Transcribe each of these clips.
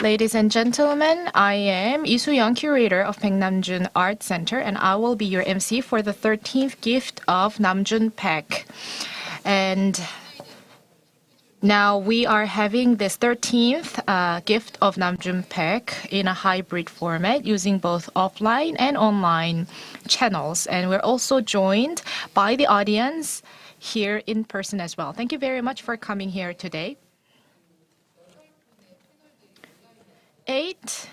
Ladies and gentlemen, I am Sooyoung, curator of Baeknamjun Art Center, and I will be your MC for the 13th gift of Namjoon Paik. And now we are having this 13th gift of Namjoon Paik in a hybrid format using both offline and online channels. And we're also joined by the audience here in person as well. Thank you very much for coming here today. 8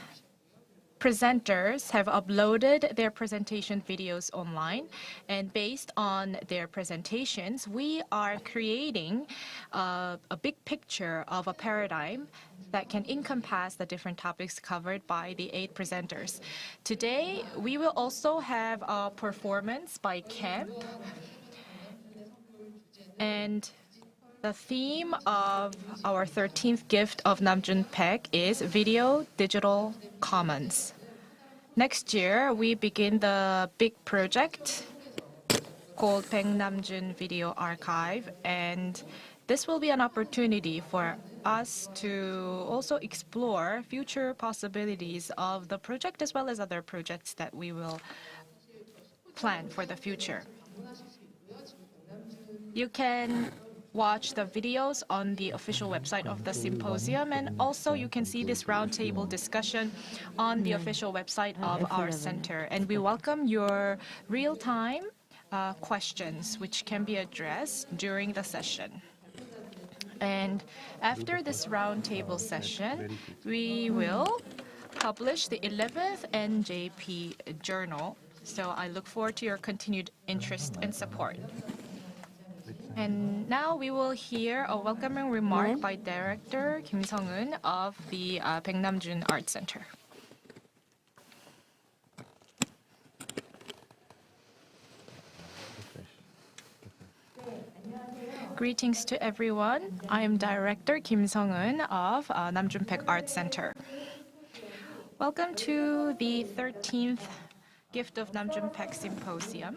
presenters have uploaded their presentation videos online, and based on their presentations, we are creating a big picture of a paradigm that can encompass the different topics covered by the 8 presenters. Today, we will also have a performance by camp, and the theme of our 13th gift of Namjoon Paik is Video Digital Commons. Next year, we begin the big project called Baeknamjun Video Archive, and this will be an opportunity for us to also explore future possibilities of the project as well as other projects that we will plan for the future. You can watch the videos on the official website of the symposium, and also you can see this roundtable discussion on the official website of our center. And we welcome your real-time questions, which can be addressed during the session. And after this roundtable session, we will publish the 11th NJP journal. So I look forward to your continued interest and support. And now we will hear a welcoming remark by Director Kim Sung-eun of the Baeknamjun Art Center. Greetings to everyone. I am Director Kim Sung-eun of Namjoon Paik Art Center. Welcome to the 13th Gift of Namjoon Paik Symposium.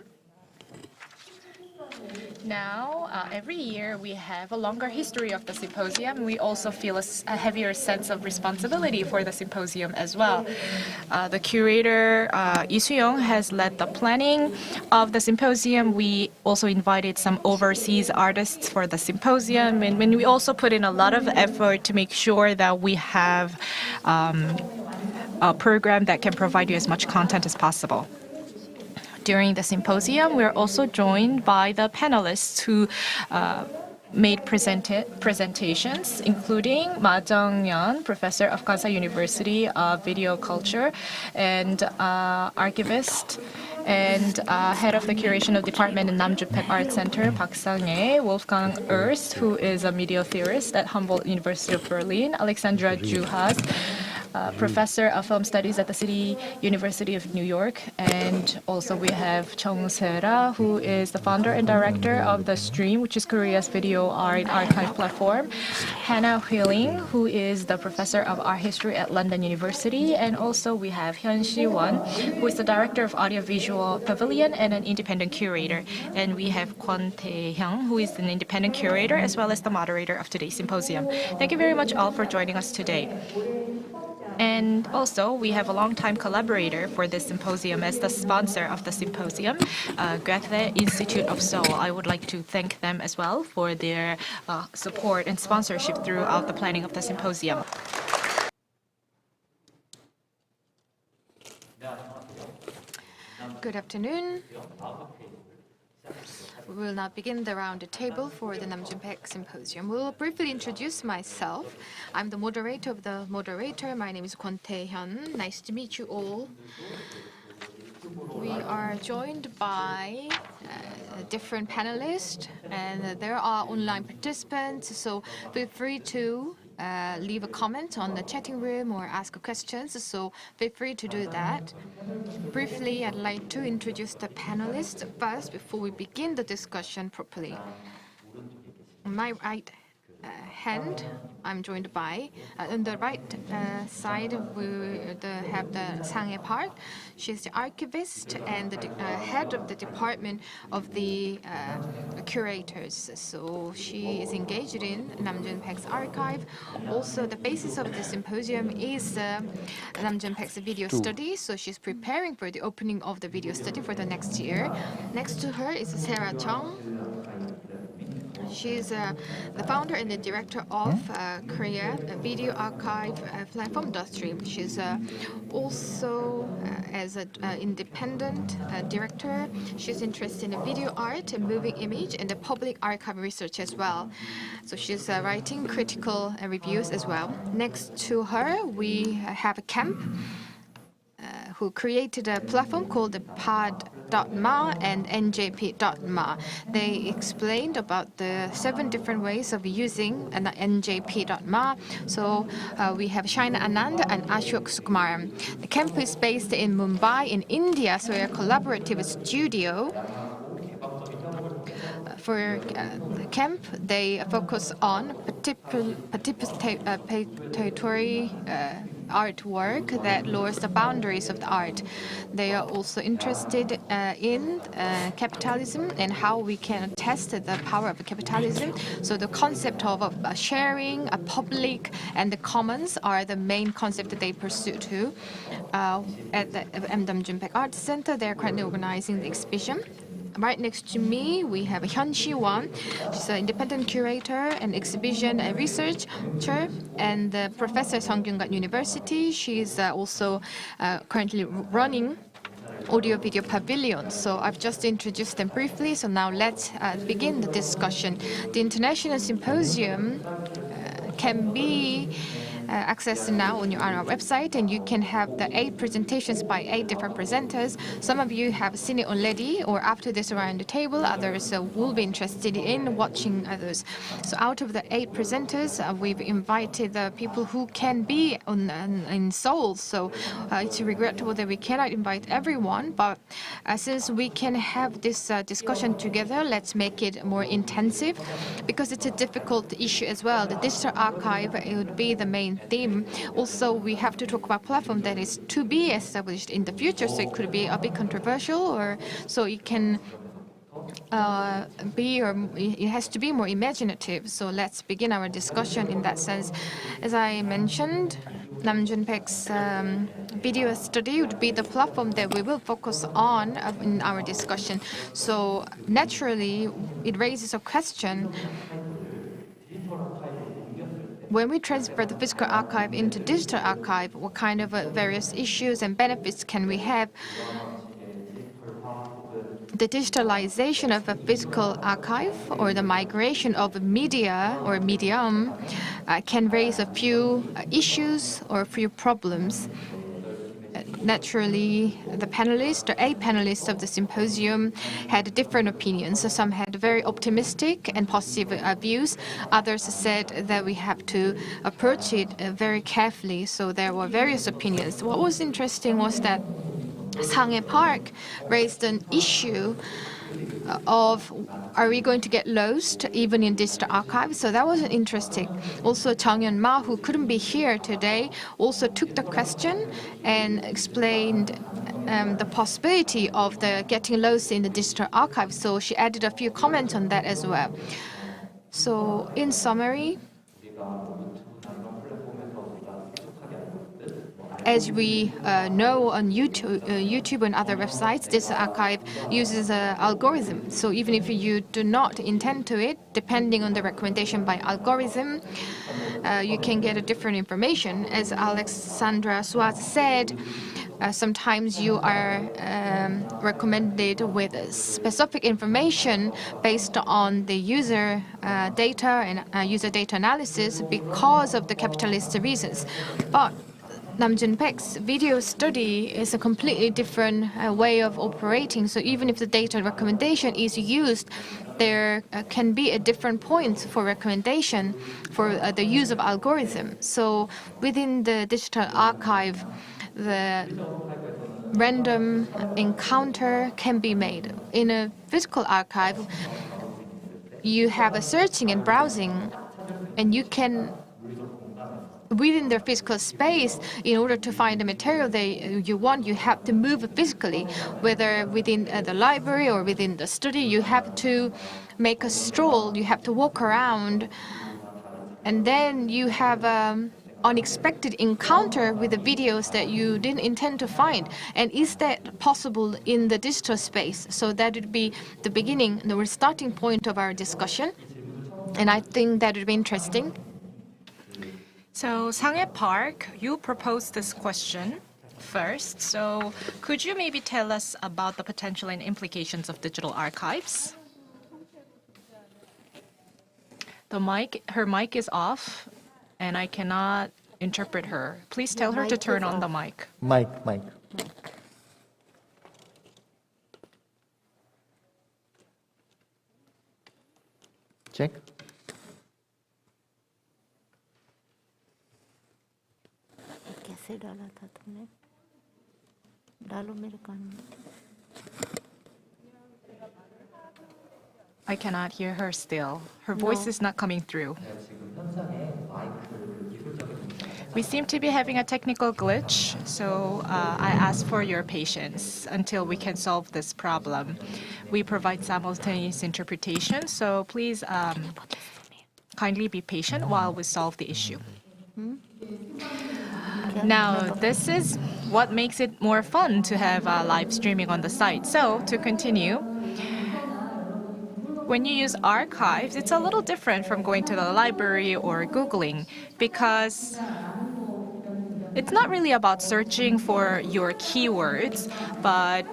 Now, every year we have a longer history of the symposium. We also feel a heavier sense of responsibility for the symposium as well. The curator, Sooyoung, has led the planning of the symposium. We also invited some overseas artists for the symposium, and we also put in a lot of effort to make sure that we have a program that can provide you as much content as possible. During the symposium, we're also joined by the panelists who made presentations, including Yeon, professor of Kansai University of Video Culture, and archivist and head of the curation of department in Namjoon Paik Art Center, Park Sang-hae, Wolfgang Ernst, who is a media theorist at Humboldt University of Berlin, Alexandra Juhasz, professor of film studies at the City University of New York, and also we have Chong Sera, who is the founder and director of the Stream, which is Korea's video art archive platform, Hanna, who is the professor of art history at London University, and also we have Hyun Seewon, who is the director of audiovisual pavilion and an independent curator, and we have Kwon, who is an independent curator as well as the moderator of today's symposium. Thank you very much all for joining us today. And also, we have a long-time collaborator for this symposium as the sponsor of the symposium, Goethe Institute of Seoul. I would like to thank them as well for their support and sponsorship throughout the planning of the symposium. Good afternoon. We will now begin the round table for the Namjoon Paik Symposium. We will briefly introduce myself. I'm the moderator of the Moderator. My name is Kwon Hyun. Nice to meet you all. We are joined by different panelists, and there are online participants, so feel free to leave a comment on the chatting room or ask questions, so feel free to do that. Briefly, I'd like to introduce the panelists first before we begin the discussion properly. On my right hand, I'm joined by, on the right side, we have the Sang-hae Park. She's the archivist and the head of the department of the curators. So she is engaged in Namjoon Paik's archive. Also, the basis of the symposium is Namjoon Paik's video study. So she's preparing for the opening of the video study for the next year. Next to her is Sera Chong. She's the founder and the director of Korea Video Archive Platform Industry. She's also, as an independent director, she's interested in video art, moving image, and the public archive research as well. So she's writing critical reviews as well. Next to her, we have a camp who created a platform called the Pod.ma and NJP.MA. They explained about the 7 different ways of using an NJP.MA. So we have Shaina Anand and Ashok Sukumaran. The camp is based in Mumbai in India, so a collaborative studio. For the camp, they focus on participatory artwork that lowers the boundaries of the art. They are also interested in capitalism and how we can test the power of capitalism. So the concept of sharing, a public, and the commons are the main concept that they pursue too. At the Namjoon Paik Art Center, they're currently organizing the exhibition. Right next to me, we have Hyun Seewon. She's an independent curator and exhibition and researcher, and professor at Sooyoung Lee University. She's also currently running audio-video pavilion. So I've just introduced them briefly, so now let's begin the discussion. The International Symposium can be accessed now on our website, and you can have the 8 presentations by 8 different presenters. Some of you have seen it already, or after this around the table, others will be interested in watching others. So out of the 8 presenters, we've invited the people who can be in Seoul. So it's regrettable that we cannot invite everyone, but since we can have this discussion together, let's make it more intensive, because it's a difficult issue as well. The digital archive, it would be the main theme. Also, we have to talk about platform that is to be established in the future, so it could be a bit controversial, or so it can be, or it has to be more imaginative. So let's begin our discussion in that sense. As I mentioned, Namjoon Paik's video study would be the platform that we will focus on in our discussion. So naturally, it raises a question. When we transfer the physical archive into digital archive, what kind of various issues and benefits can we have? The digitalization of a physical archive or the migration of media or medium can raise a few issues or a few problems. Naturally, the panelists, or 8 panelists of the symposium, had different opinions. So some had very optimistic and positive views. Others said that we have to approach it very carefully. So there were various opinions. What was interesting was that Sang-hae Park raised an issue of, are we going to get lost even in digital archives? So that was interesting. Also, Jung who couldn't be here today, also took the question and explained the possibility of the getting lost in the digital archive. So she added a few comments on that as well. So in summary, as we know on YouTube and other websites, this archive uses an algorithm. So even if you do not intend to it, depending on the recommendation by algorithm, you can get a different information. As Alexandra said, sometimes you are recommended with specific information based on the user data and user data analysis because of the capitalist reasons. But Namjoon Paik's video study is a completely different way of operating. So even if the data recommendation is used, there can be a different point for recommendation for the use of algorithm. So within the digital archive, the random encounter can be made. In a physical archive, you have a searching and browsing. And you can, within their physical space, in order to find the material you want, you have to move physically, whether within the library or within the study. You have to make a stroll, you have to walk around, and then you have unexpected encounter with the videos that you didn't intend to find. And is that possible in the digital space? So that would be the beginning, the starting point of our discussion. And I think that would be interesting. So Sangye Park, you proposed this question first. So could you maybe tell us about the potential and implications of digital archives? Her mic is off, and I cannot interpret her. Please tell her to turn on the mic. Mic. Check. कैसे डाला था तुमने? डालो मेरे कान में. I cannot hear her still. Her voice is not coming through. We seem to be having a technical glitch, so I ask for your patience until we can solve this problem. We provide simultaneous interpretation, so please kindly be patient while we solve the issue. Now, this is what makes it more fun to have live streaming on the site. So, to continue, when you use archives, it's a little different from going to the library or Googling, because it's not really about searching for your keywords, but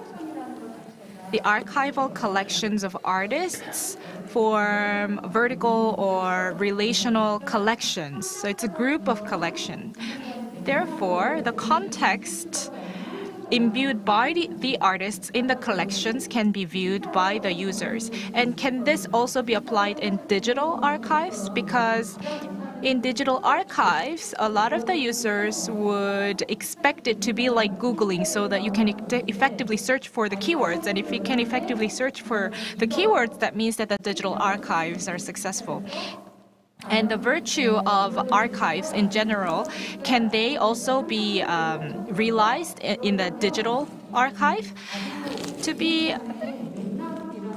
the archival collections of artists form vertical or relational collections. So it's a group of collections. Therefore, the context imbued by the artists in the collections can be viewed by the users. And can this also be applied in digital archives? Because in digital archives, a lot of the users would expect it to be like Googling, so that you can effectively search for the keywords. And if you can effectively search for the keywords, that means that the digital archives are successful. And the virtue of archives in general, can they also be realized in the digital archive?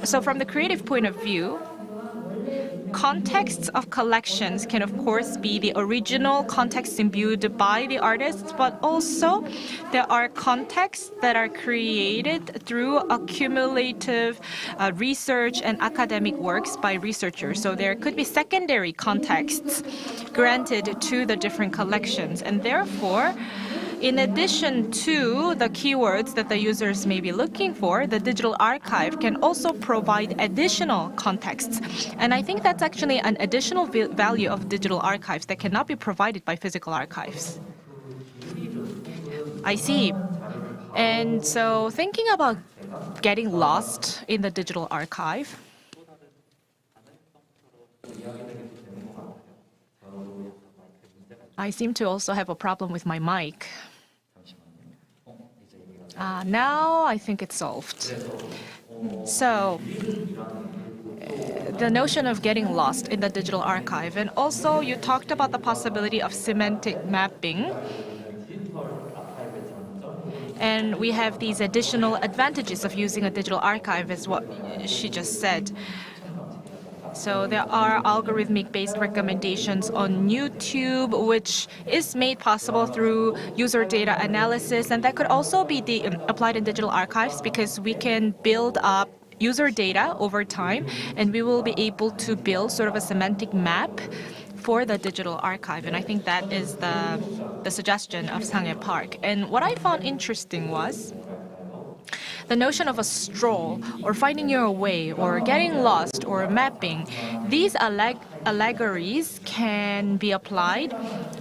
So from the creative point of view, contexts of collections can of course be the original context imbued by the artists, but also there are contexts that are created through accumulative research and academic works by researchers. So there could be secondary contexts granted to the different collections, and therefore, in addition to the keywords that the users may be looking for, the digital archive can also provide additional contexts. And I think that's actually an additional value of digital archives that cannot be provided by physical archives. I see. And so thinking about getting lost in the digital archive, I seem to also have a problem with my mic. Now I think it's solved. So, the notion of getting lost in the digital archive, and also you talked about the possibility of semantic mapping. And we have these additional advantages of using a digital archive, is what she just said. So there are algorithmic-based recommendations on YouTube, which is made possible through user data analysis, and that could also be applied in digital archives, because we can build up user data over time, and we will be able to build sort of a semantic map for the digital archive. And I think that is the suggestion of Sangye Park. And what I found interesting was the notion of a stroll, or finding your way, or getting lost, or mapping. These allegories can be applied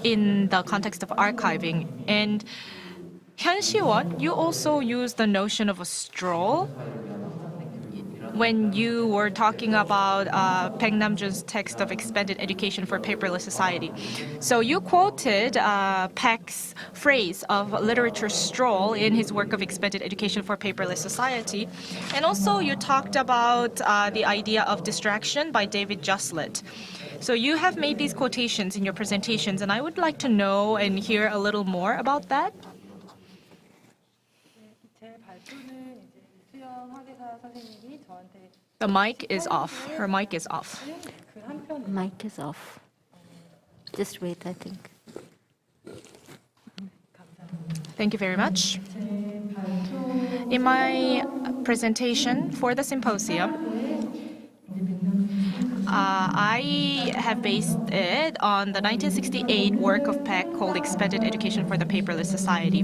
in the context of archiving. And Seewon, you also use the notion of a stroll. when you were talking about Baek Namjoon's text of Expanded Education for Paperless Society. So you quoted Paik's phrase of literature stroll in his work of Expanded Education for Paperless Society. And also you talked about the idea of distraction by David Juslet. So you have made these quotations in your presentations, and I would like to know and hear a little more about that. The mic is off. Her mic is off. Mic is off. Just wait, I think. Thank you very much. In my presentation for the symposium, I have based it on the 1968 work of Paik called Expanded Education for the Paperless Society.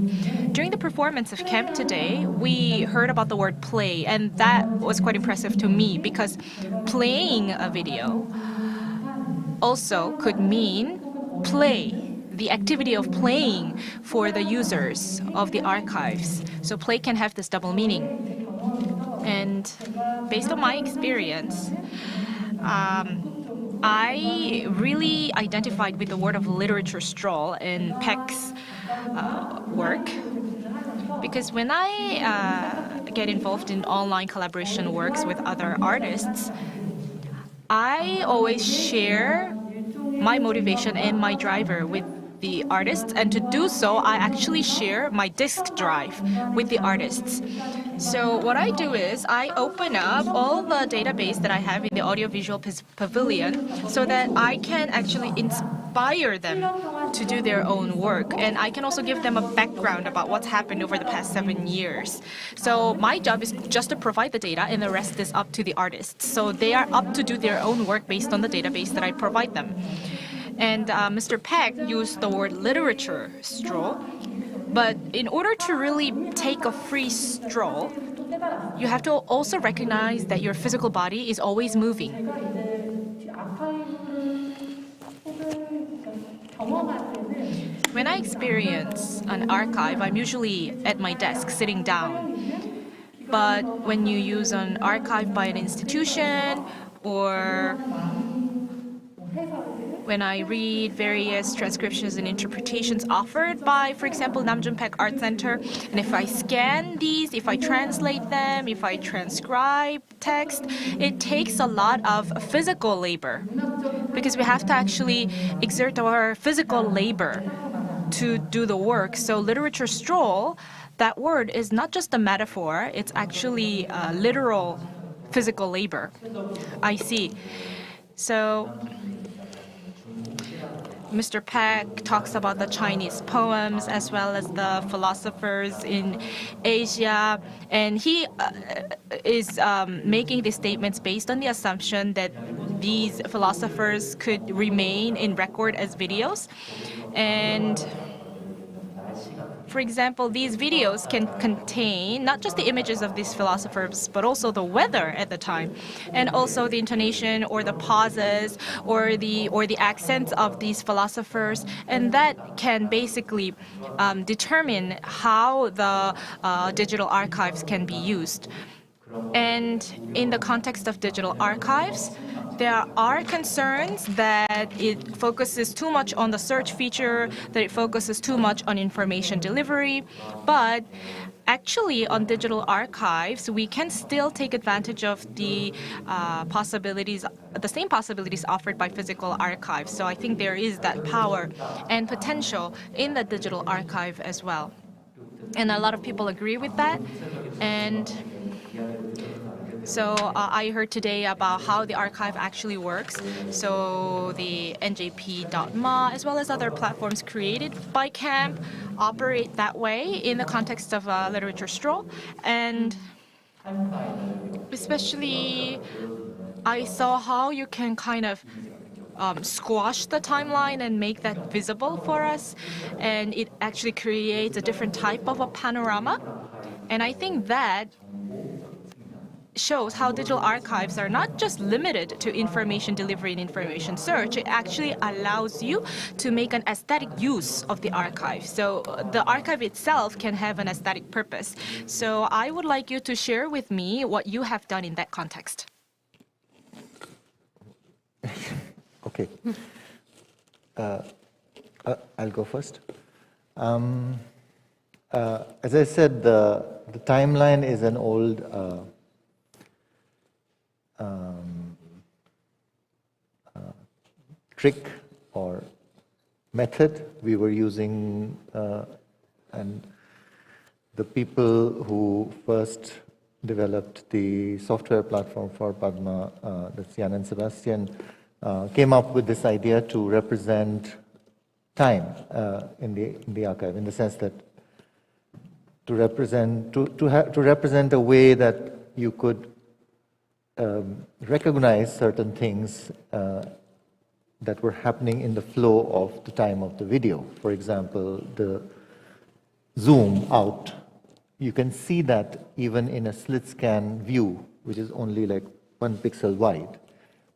During the performance of Camp today, we heard about the word play, and that was quite impressive to me because playing a video also could mean play, the activity of playing for the users of the archives. So play can have this double meaning. And based on my experience, I really identified with the word of literature stroll in Paik's work, because when I get involved in online collaboration works with other artists, I always share my motivation and my driver with the artists, and to do so, I actually share my disk drive with the artists. So what I do is I open up all the database that I have in the audiovisual pavilion so that I can actually inspire them to do their own work. And I can also give them a background about what's happened over the past 7 years. So my job is just to provide the data, and the rest is up to the artists. So they are up to do their own work based on the database that I provide them. And Mr. Paik used the word literature stroll. But in order to really take a free stroll, you have to also recognize that your physical body is always moving. When I experience an archive, I'm usually at my desk sitting down. But when you use an archive by an institution, or when I read various transcriptions and interpretations offered by, for example, Namjoon Paik Art Center, and if I scan these, if I translate them, if I transcribe text, it takes a lot of physical labor, because we have to actually exert our physical labor to do the work. So literature stroll, that word is not just a metaphor, it's actually literal physical labor. I see. So Mr. Paik talks about the Chinese poems as well as the philosophers in Asia, and he is making these statements based on the assumption that these philosophers could remain in record as videos. And for example, these videos can contain not just the images of these philosophers, but also the weather at the time, and also the intonation or the pauses or the accents of these philosophers, and that can basically determine how the digital archives can be used. And in the context of digital archives, there are concerns that it focuses too much on the search feature, that it focuses too much on information delivery. But actually, on digital archives, we can still take advantage of the possibilities, the same possibilities offered by physical archives. So I think there is that power and potential in the digital archive as well. And a lot of people agree with that. And so I heard today about how the archive actually works. So the NJP.MA, as well as other platforms created by CAMP, operate that way in the context of a literature stroll. And especially, I saw how you can kind of squash the timeline and make that visible for us. And it actually creates a different type of a panorama. And I think that shows how digital archives are not just limited to information delivery and information search. It actually allows you to make an aesthetic use of the archive. So the archive itself can have an aesthetic purpose. So I would like you to share with me what you have done in that context. Okay. I'll go first. As I said, the timeline is an old trick or method we were using, and the people who first developed the software platform for Padma, that's Yeon and Sebastian, came up with this idea to represent time in the archive, in the sense that to represent a way that you could recognize certain things that were happening in the flow of the time of the video. For example, the zoom out. You can see that even in a slit scan view, which is only like 1 pixel wide.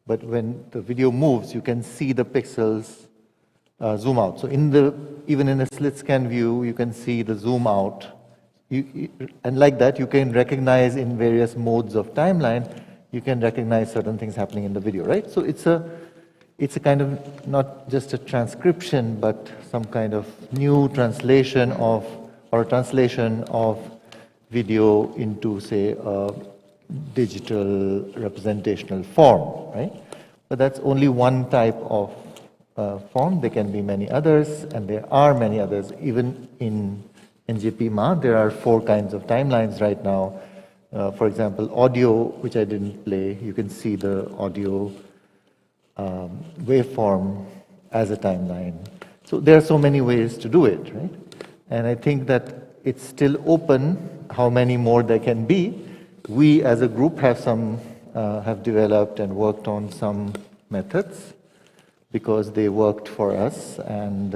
But when the video moves, you can see the pixels zoom out. So even in a slit scan view, you can see the zoom out. And like that, you can recognize in various modes of timeline, you can recognize certain things happening in the video, right? So it's a kind of not just a transcription, but some kind of new translation of, or a translation of video into, say, a digital representational form, right? But that's only one type of form. There can be many others, and there are many others. Even in NJP.MA, there are 4 kinds of timelines right now. For example, audio, which I didn't play, you can see the audio waveform as a timeline. So there are so many ways to do it, right? And I think that it's still open how many more there can be. We as a group have developed and worked on some methods because they worked for us, and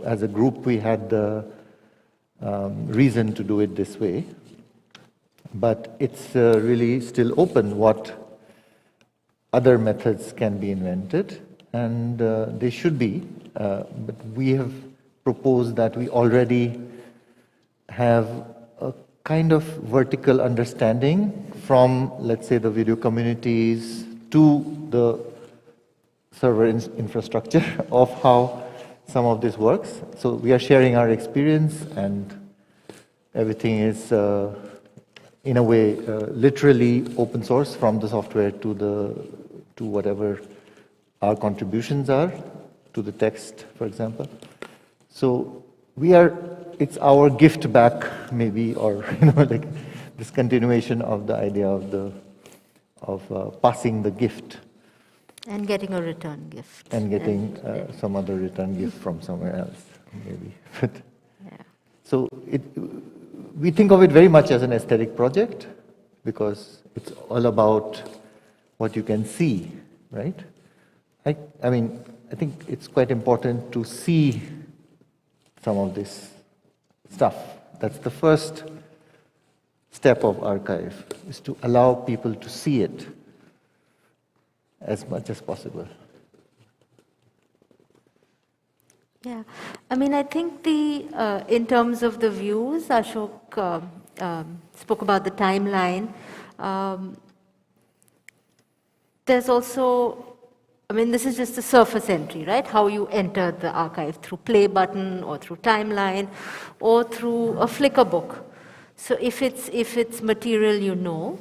as a group we had the reason to do it this way. But it's really still open what other methods can be invented, and they should be. But we have proposed that we already have a kind of vertical understanding from, let's say, the video communities to the server infrastructure of how some of this works. So we are sharing our experience, and everything is in a way literally open source, from the software to whatever our contributions are, to the text, for example. So it's our gift back, maybe, or like this continuation of the idea of passing the gift. And getting a return gift. And getting some other return gift from somewhere else, maybe. But, yeah. So we think of it very much as an aesthetic project, because it's all about what you can see, right? I mean, I think it's quite important to see some of this stuff. That's the first step of archive, is to allow people to see it as much as possible. Yeah, I mean, I think in terms of the views, Ashok spoke about the timeline. There's also, I mean, this is just a surface entry, right? How you enter the archive, through play button or through timeline or through a Flickr book. So if it's material you know,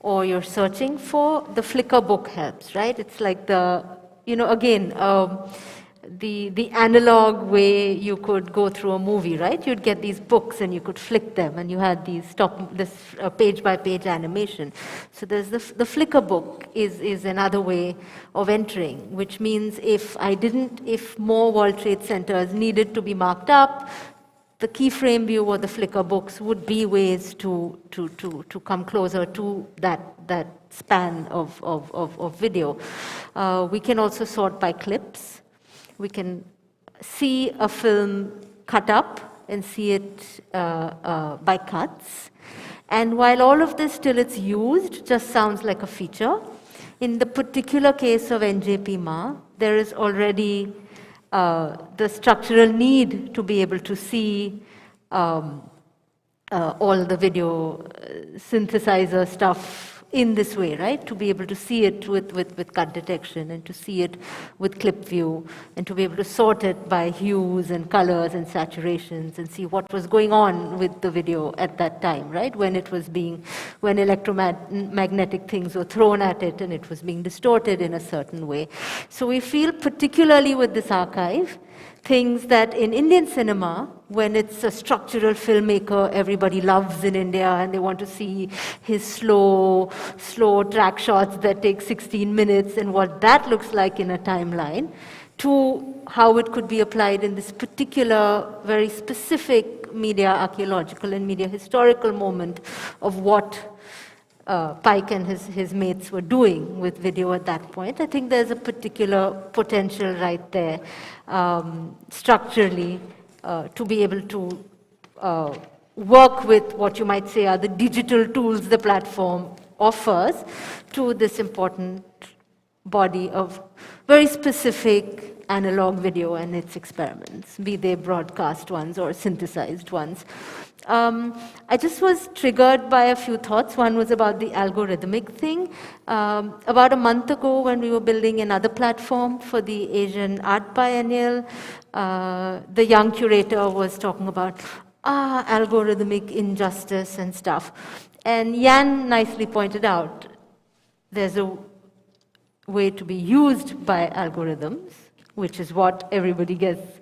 or you're searching for, the Flickr book helps, right? It's like the analog way you could go through a movie, right? You'd get these books and you could flick them, and you had this page-by-page animation. So there's the Flickr book is another way of entering, which means if more World Trade Centers needed to be marked up, the keyframe view or the Flickr books would be ways to come closer to that span of video. We can also sort by clips. We can see a film cut up and see it by cuts. And while all of this, till it's used, just sounds like a feature, in the particular case of NJP.MA, there is already the structural need to be able to see all the video synthesizer stuff in this way, right? To be able to see it with cut detection, and to see it with clip view, and to be able to sort it by hues and colors and saturations, and see what was going on with the video at that time, right? When electromagnetic things were thrown at it and it was being distorted in a certain way. So we feel, particularly with this archive, things that in Indian cinema, when it's a structural filmmaker everybody loves in India, and they want to see his slow track shots that take 16 minutes and what that looks like in a timeline, to how it could be applied in this particular, very specific media archaeological and media historical moment of what Paik and his mates were doing with video at that point. I think there's a particular potential right there, structurally, to be able to work with what you might say are the digital tools the platform offers to this important body of very specific analog video and its experiments, be they broadcast ones or synthesized ones. I just was triggered by a few thoughts. One was about the algorithmic thing. About a month ago, when we were building another platform for the Asian Art Biennial, the young curator was talking about algorithmic injustice and stuff. And Yeon nicely pointed out there's a way to be used by algorithms, which is what everybody gets,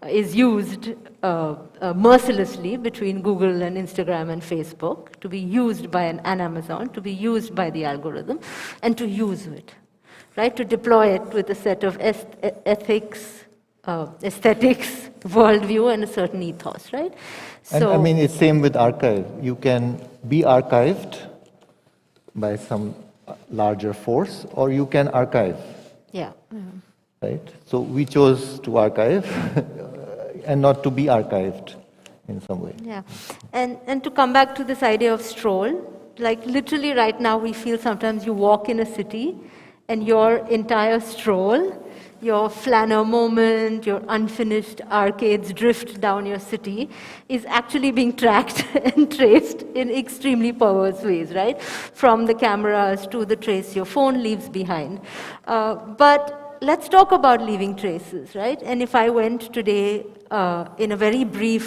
is used mercilessly between Google and Instagram and Facebook, to be used by an Amazon, to be used by the algorithm, and to use it, right? To deploy it with a set of ethics, aesthetics, worldview, and a certain ethos, right? And I mean, it's same with archive. You can be archived by some larger force, or you can archive. Yeah. Right? So we chose to archive and not to be archived in some way. Yeah. And to come back to this idea of stroll, like literally right now we feel sometimes you walk in a city and your entire stroll, your flaneur moment, your unfinished arcades drift down your city is actually being tracked and traced in extremely perverse ways, right? From the cameras to the trace your phone leaves behind. But let's talk about leaving traces, right? And if I went today in a very brief,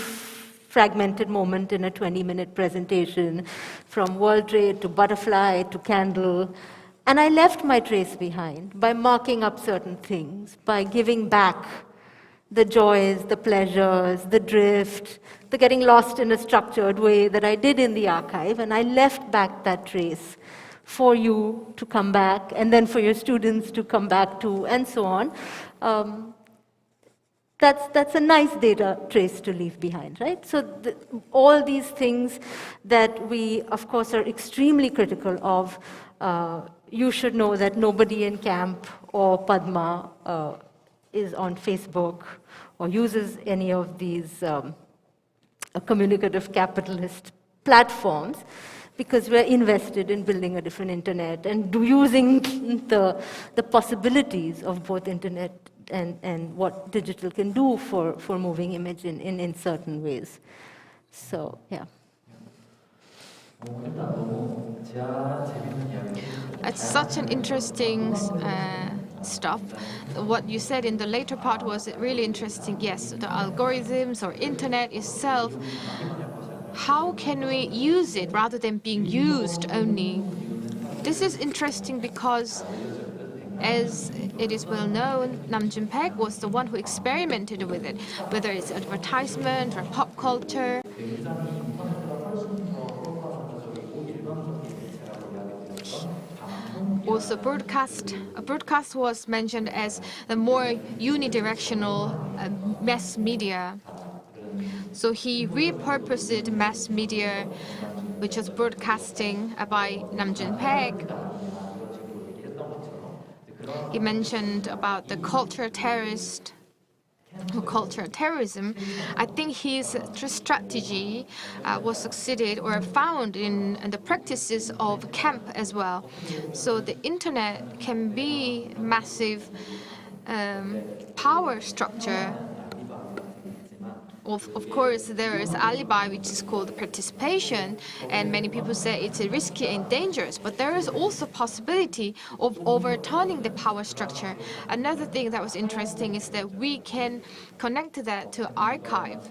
fragmented moment in a 20-minute presentation from World Trade to Butterfly to Candle, and I left my trace behind by marking up certain things, by giving back the joys, the pleasures, the drift, the getting lost in a structured way that I did in the archive, and I left back that trace for you to come back, and then for your students to come back to, and so on. That's a nice data trace to leave behind, right? So all these things that we, of course, are extremely critical of, you should know that nobody in camp or Padma is on Facebook or uses any of these communicative capitalist platforms, because we're invested in building a different internet and using the possibilities of both internet and what digital can do for moving image in certain ways. So, yeah. It's such an interesting stuff. What you said in the later part was really interesting. Yes, the algorithms or internet itself, how can we use it rather than being used only? This is interesting because, as it is well known, Paik was the one who experimented with it, whether it's advertisement or pop culture. Also broadcast. A broadcast was mentioned as the more unidirectional mass media. So he repurposed mass media, which was broadcasting by Paik. He mentioned about the culture terrorist cultural terrorism, I think his strategy was succeeded or found in the practices of camp as well. So the internet can be massive power structure. Of course, there is alibi, which is called participation, and many people say it's risky and dangerous. But there is also possibility of overturning the power structure. Another thing that was interesting is that we can connect that to archive.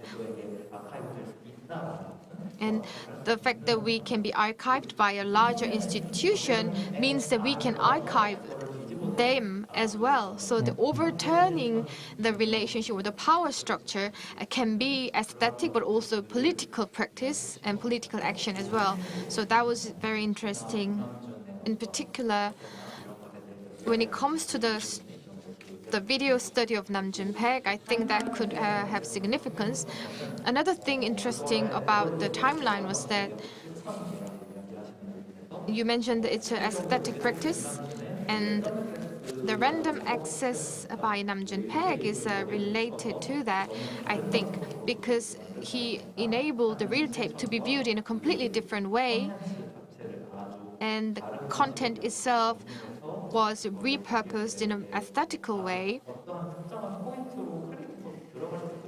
And the fact that we can be archived by a larger institution means that we can archive them as well. So the overturning the relationship with the power structure can be aesthetic, but also political practice and political action as well. So that was very interesting. In particular, when it comes to the video study of Paik, I think that could have significance. Another thing interesting about the timeline was that you mentioned it's an aesthetic practice, and the random access by Paik is related to that, I think, because he enabled the real tape to be viewed in a completely different way, and the content itself was repurposed in an aesthetical way,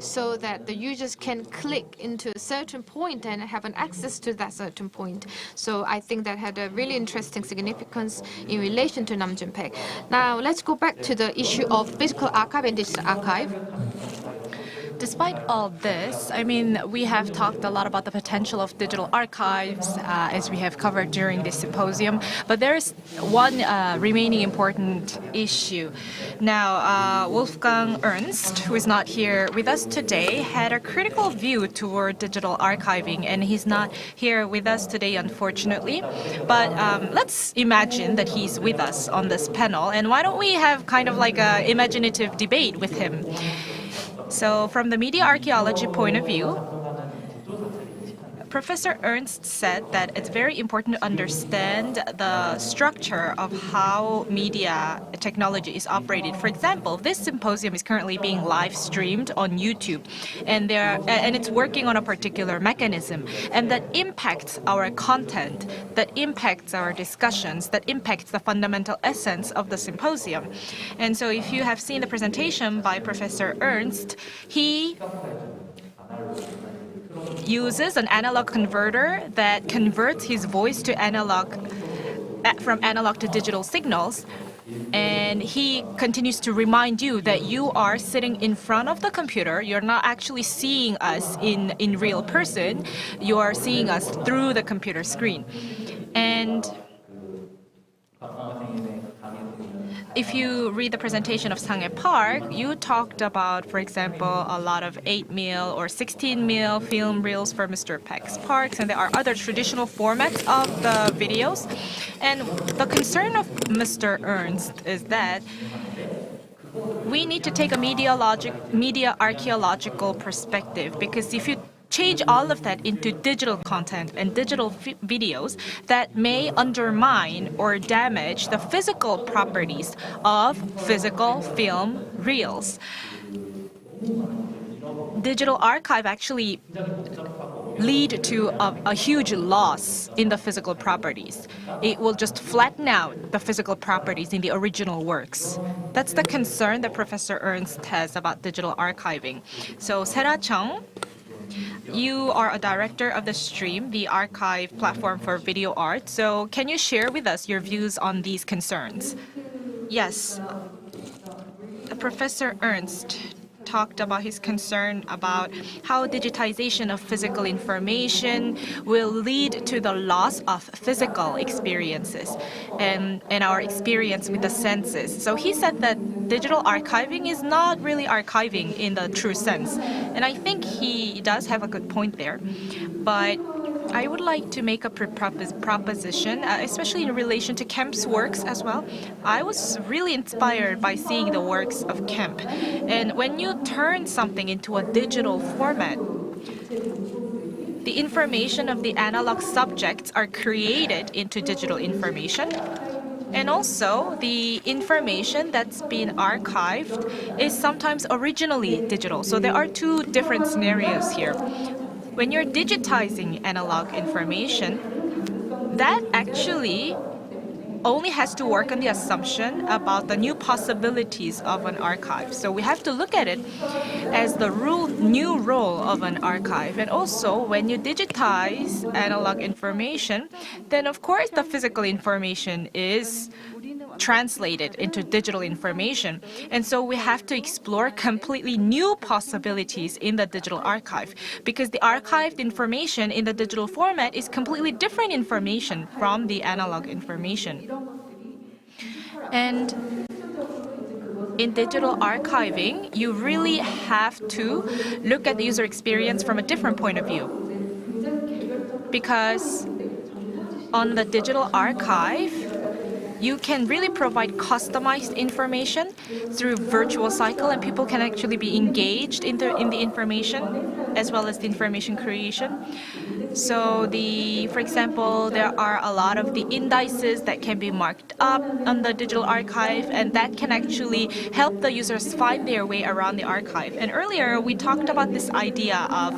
so that the users can click into a certain point and have an access to that certain point. So I think that had a really interesting significance in relation to Paik. Now let's go back to the issue of physical archive and digital archive. Despite all this, I mean, we have talked a lot about the potential of digital archives, as we have covered during this symposium, but there is one remaining important issue. Now, Wolfgang Ernst, who is not here with us today, had a critical view toward digital archiving, and he's not here with us today, unfortunately. But let's imagine that he's with us on this panel, and why don't we have kind of like an imaginative debate with him? So from the media archaeology point of view, Professor Ernst said that it's very important to understand the structure of how media technology is operated. For example, this symposium is currently being live streamed on YouTube, and it's working on a particular mechanism, and that impacts our content, that impacts our discussions, that impacts the fundamental essence of the symposium. And so if you have seen the presentation by Professor Ernst, he uses an analog converter that converts his voice to from analog to digital signals, and he continues to remind you that you are sitting in front of the computer. You're not actually seeing us in real person. You are seeing us through the computer screen. And if you read the presentation of Sanghae Park, you talked about, for example, a lot of 8mm or 16mm film reels for Mr. Paik's parks, and there are other traditional formats of the videos. And the concern of Mr. Ernst is that we need to take a media archaeological perspective, because if you change all of that into digital content and digital videos, that may undermine or damage the physical properties of physical film reels. Digital archive actually lead to a huge loss in the physical properties. It will just flatten out the physical properties in the original works. That's the concern that Professor Ernst has about digital archiving. So Sera Chong, you are a director of the Stream, the archive platform for video art. So can you share with us your views on these concerns? Yes. Professor Ernst talked about his concern about how digitization of physical information will lead to the loss of physical experiences and our experience with the senses. So he said that digital archiving is not really archiving in the true sense. And I think he does have a good point there. But I would like to make a proposition, especially in relation to Kemp's works as well. I was really inspired by seeing the works of Kemp. And when you turn something into a digital format, the information of the analog subjects are created into digital information. And also, the information that's been archived is sometimes originally digital. So there are two different scenarios here. When you're digitizing analog information, that actually only has to work on the assumption about the new possibilities of an archive. So we have to look at it as the new role of an archive. And also, when you digitize analog information, then of course the physical information is translated into digital information. And so we have to explore completely new possibilities in the digital archive, because the archived information in the digital format is completely different information from the analog information. And in digital archiving, you really have to look at the user experience from a different point of view. Because on the digital archive, you can really provide customized information through virtual cycle, and people can actually be engaged in the information as well as the information creation. So for example, there are a lot of the indices that can be marked up on the digital archive, and that can actually help the users find their way around the archive. And earlier, we talked about this idea of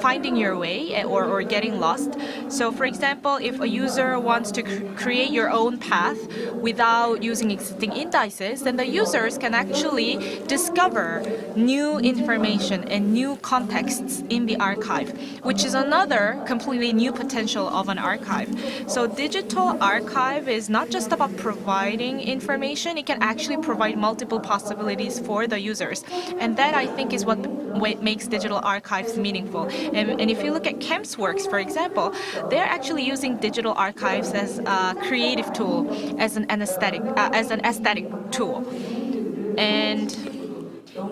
finding your way or getting lost. So for example, if a user wants to create your own path without using existing indices, then the users can actually discover new information and new contexts in the archive, which is another completely new potential of an archive. So digital archive is not just about providing information, it can actually provide multiple possibilities for the users. And that, I think, is what makes digital archives meaningful. And if you look at Kemp's works, for example, they're actually using digital archives as a creative tool, as an aesthetic tool. And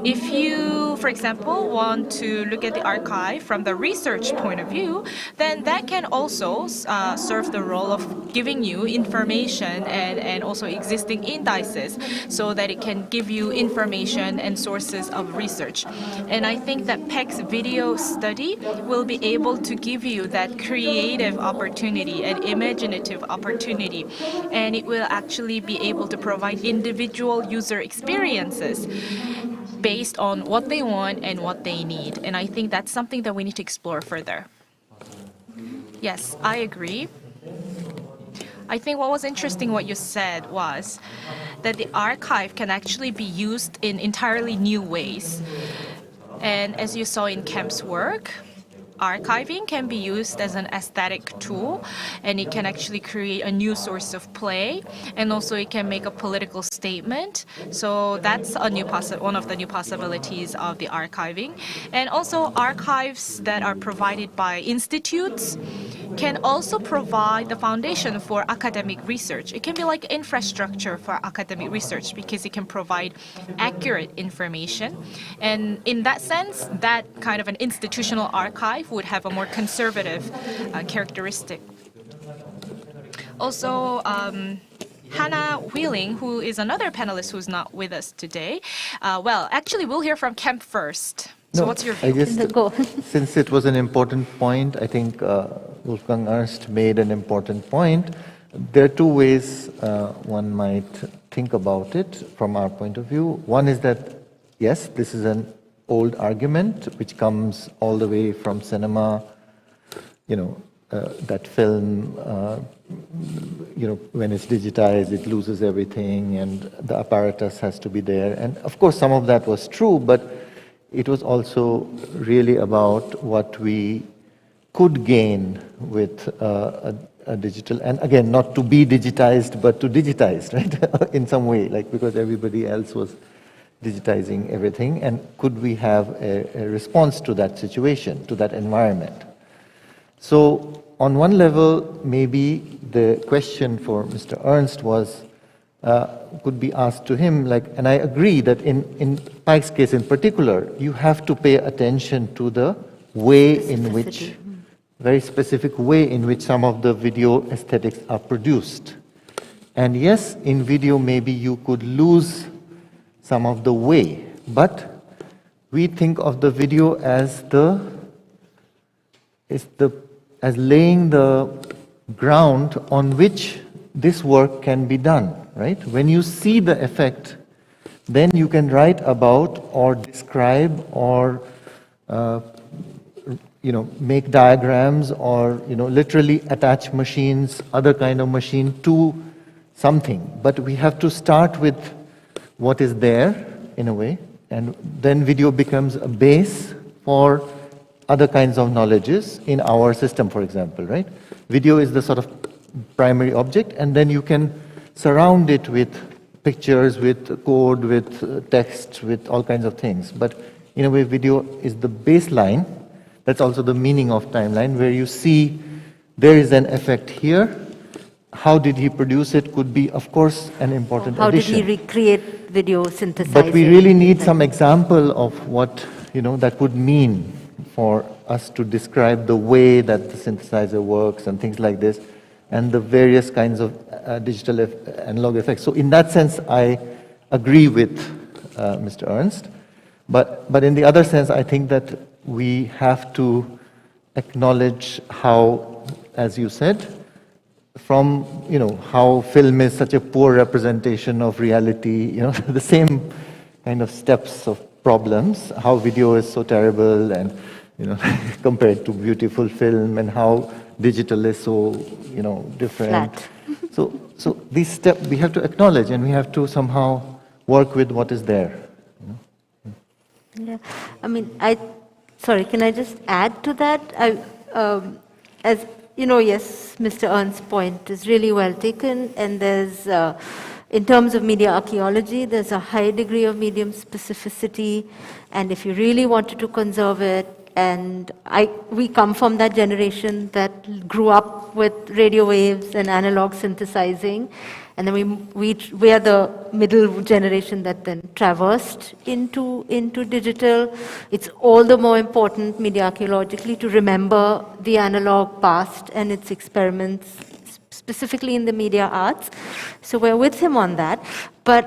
if you, for example, want to look at the archive from the research point of view, then that can also serve the role of giving you information and also existing indices, so that it can give you information and sources of research. And I think that Paik's video study will be able to give you that creative opportunity and imaginative opportunity, and it will actually be able to provide individual user experiences based on what they want and what they need. And I think that's something that we need to explore further. Yes, I agree. I think what was interesting what you said was that the archive can actually be used in entirely new ways. And as you saw in Kemp's work, archiving can be used as an aesthetic tool, and it can actually create a new source of play, and also it can make a political statement. So that's one of the new possibilities of the archiving. And also archives that are provided by institutes can also provide the foundation for academic research. It can be like infrastructure for academic research because it can provide accurate information. And in that sense, that kind of an institutional archive would have a more conservative characteristic. Also, Hanna Wheeling, who is another panelist who's not with us today. Well, actually, we'll hear from Kemp first. So what's your view? I just, since it was an important point, I think Wolfgang Ernst made an important point. There are two ways one might think about it from our point of view. One is that, yes, this is an old argument which comes all the way from cinema, that film, when it's digitized, it loses everything and the apparatus has to be there. And of course, some of that was true, but it was also really about what we could gain with a digital, and again, not to be digitized, but to digitize, right? In some way, like because everybody else was digitizing everything, and could we have a response to that situation, to that environment? So on one level, maybe the question for Mr. Ernst was, could be asked to him, and I agree that in Paik's case in particular, you have to pay attention to the way in which, very specific way in which some of the video aesthetics are produced. And yes, in video maybe you could lose some of the way, but we think of the video as laying the ground on which this work can be done. right? When you see the effect, then you can write about or describe or make diagrams or literally attach machines, other kind of machine to something. But we have to start with what is there in a way, and then video becomes a base for other kinds of knowledges in our system, for example, right? Video is the sort of primary object, and then you can surround it with pictures, with code, with text, with all kinds of things. But in a way, video is the baseline. That's also the meaning of timeline, where you see there is an effect here. How did he produce it could be, of course, an important addition. How did he recreate video synthesizing? But we really need some example of what that would mean for us to describe the way that the synthesizer works and things like this, and the various kinds of digital analog effects. So in that sense, I agree with Mr. Ernst. But in the other sense, I think that we have to acknowledge how, as you said, from how film is such a poor representation of reality, the same kind of steps of problems, how video is so terrible and compared to beautiful film, and how digital is so different. Flat. So these steps we have to acknowledge, and we have to somehow work with what is there. Yeah, I mean, sorry, can I just add to that? As yes, Mr. Ernst's point is really well taken, and there's, in terms of media archaeology, there's a high degree of medium specificity, and if you really wanted to conserve it, and we come from that generation that grew up with radio waves and analog synthesizing, and then we are the middle generation that then traversed into digital. It's all the more important media archaeologically to remember the analog past and its experiments, specifically in the media arts. So we're with him on that. But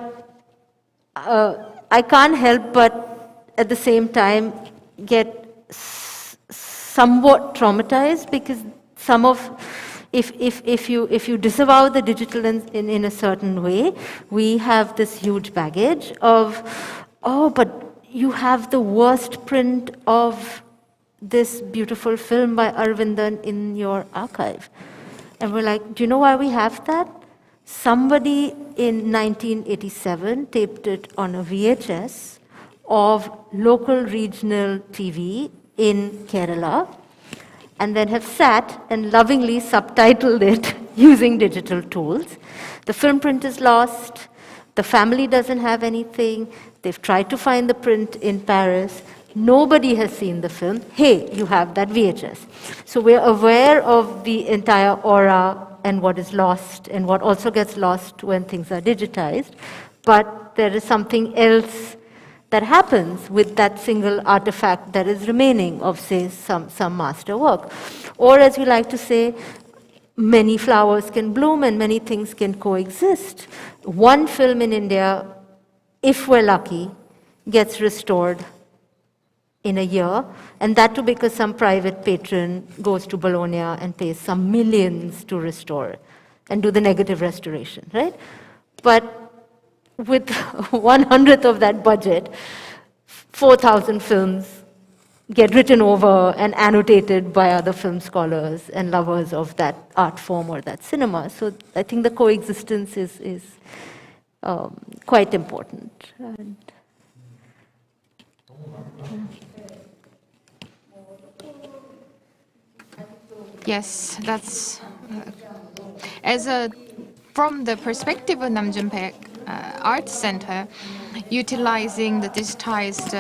I can't help but at the same time get somewhat traumatized, because if you disavow the digital in a certain way, we have this huge baggage of, but you have the worst print of this beautiful film by Arvindan in your archive. And we're like, do you know why we have that? Somebody in 1987 taped it on a VHS of local regional TV in Kerala, and then have sat and lovingly subtitled it using digital tools. The film print is lost, the family doesn't have anything, they've tried to find the print in Paris, nobody has seen the film. Hey, you have that VHS. So we're aware of the entire aura and what is lost and what also gets lost when things are digitized, but there is something else that happens with that single artifact that is remaining of, say, some master work. Or, as we like to say, many flowers can bloom and many things can coexist. One film in India, if we're lucky, gets restored in a year, and that too because some private patron goes to Bologna and pays some millions to restore and do the negative restoration, right? But with 1/100th of that budget, 4,000 films get written over and annotated by other film scholars and lovers of that art form or that cinema. So I think the coexistence is quite important. And, Yes, that's from the perspective of Namjoon-paik Art Center, utilizing the digitized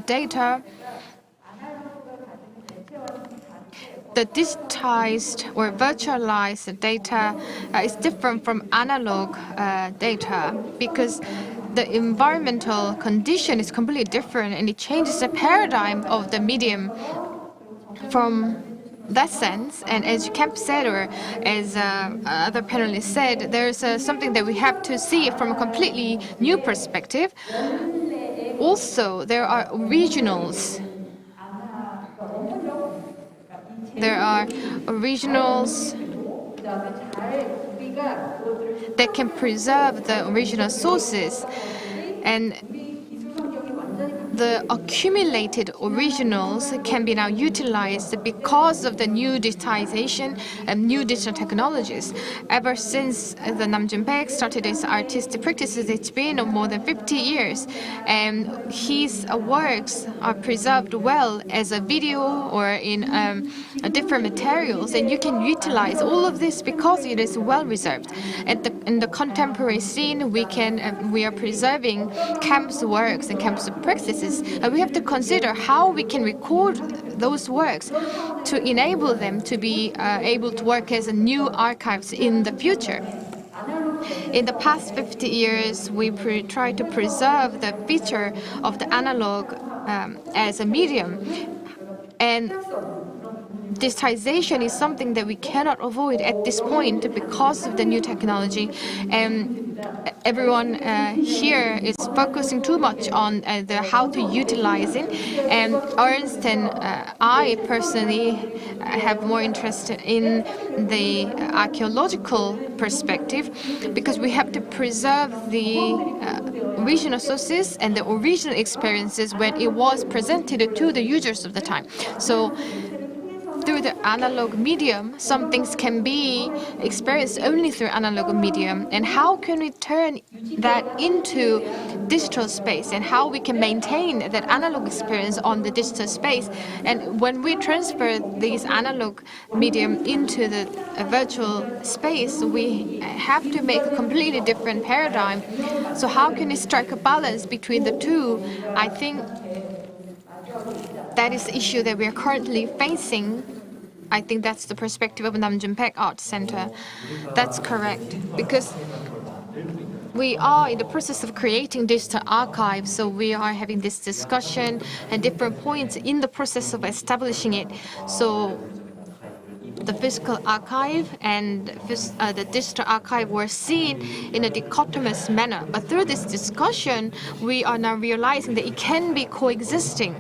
data. The digitized or virtualized data is different from analog data because the environmental condition is completely different, and it changes the paradigm of the medium from that sense. And as Kemp said, or as other panelists said, there's something that we have to see from a completely new perspective. Also, there are originals. There are originals that can preserve the original sources, and the accumulated originals can be now utilized because of the new digitization and new digital technologies. Ever since the Namjoon started his artistic practices, it's been more than 50 years, and his works are preserved well as a video or in different materials, and you can utilize all of this because it is well reserved. In the contemporary scene, we are preserving Camp's works and Camp's practices. We have to consider how we can record those works to enable them to be able to work as new archives in the future. In the past 50 years, we try to preserve the feature of the analog as a medium, and digitization is something that we cannot avoid at this point because of the new technology. And everyone here is focusing too much on how to utilize it. And Ernst and I personally have more interest in the archaeological perspective, because we have to preserve the original sources and the original experiences when it was presented to the users of the time. So through the analog medium, some things can be experienced only through analog medium. And how can we turn that into digital space, and how we can maintain that analog experience on the digital space? And when we transfer these analog medium into the virtual space, we have to make a completely different paradigm. So how can we strike a balance between the two? I think that is the issue that we are currently facing. I think that's the perspective of Namjoon Art Center. That's correct, because we are in the process of creating digital archives, so we are having this discussion at different points in the process of establishing it. So the physical archive and the digital archive were seen in a dichotomous manner. But through this discussion, we are now realizing that it can be coexisting.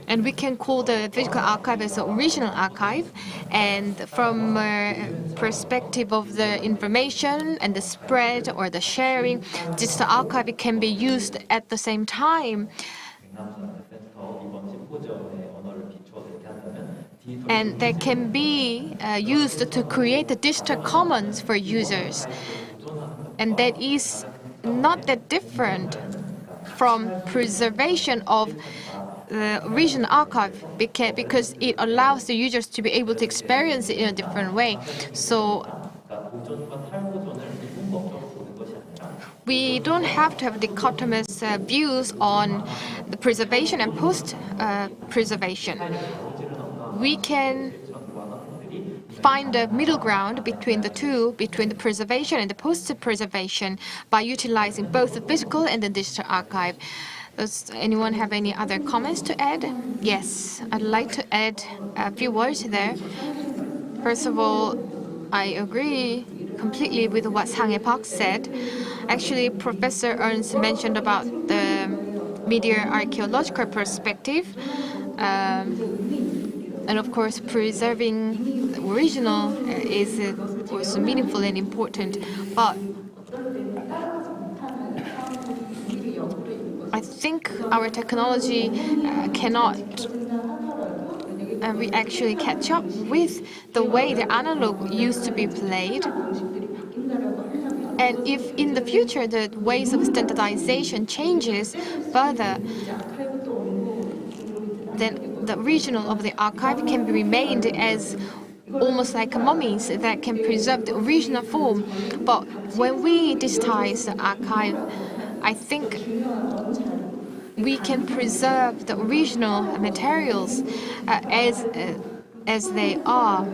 And we can call the physical archive as the original archive. And from a perspective of the information and the spread or the sharing, digital archive can be used at the same time. And that can be used to create the digital commons for users. And that is not that different from preservation of the original archive, because it allows the users to be able to experience it in a different way. So we don't have to have dichotomous views on the preservation and post-preservation. We can find a middle ground between the two, between the preservation and the post-preservation, by utilizing both the physical and the digital archive. Does anyone have any other comments to add? Yes, I'd like to add a few words there. First of all, I agree completely with what Sang Park said. Actually, Professor Ernst mentioned about the media archaeological perspective. And of course, preserving the original is also meaningful and important. But I think our technology cannot actually catch up with the way the analog used to be played. And if in the future the ways of standardization changes further, then the original of the archive can be remained as almost like mummies that can preserve the original form. But when we digitize the archive, I think we can preserve the original materials as they are.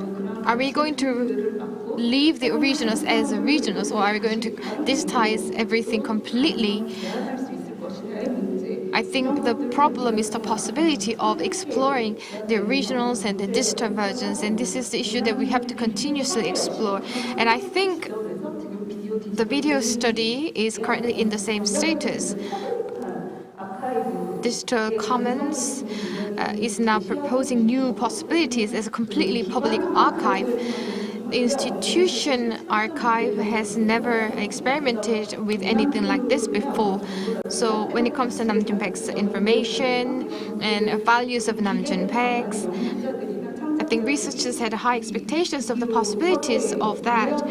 Are we going to leave the originals as originals, or are we going to digitize everything completely? I think the problem is the possibility of exploring the originals and the digital versions, and this is the issue that we have to continuously explore. And I think the video study is currently in the same status. Digital Commons is now proposing new possibilities as a completely public archive. the institution archive has never experimented with anything like this before. So when it comes to Namjoonpak's information and values of Namjoonpak's, I think researchers had high expectations of the possibilities of that.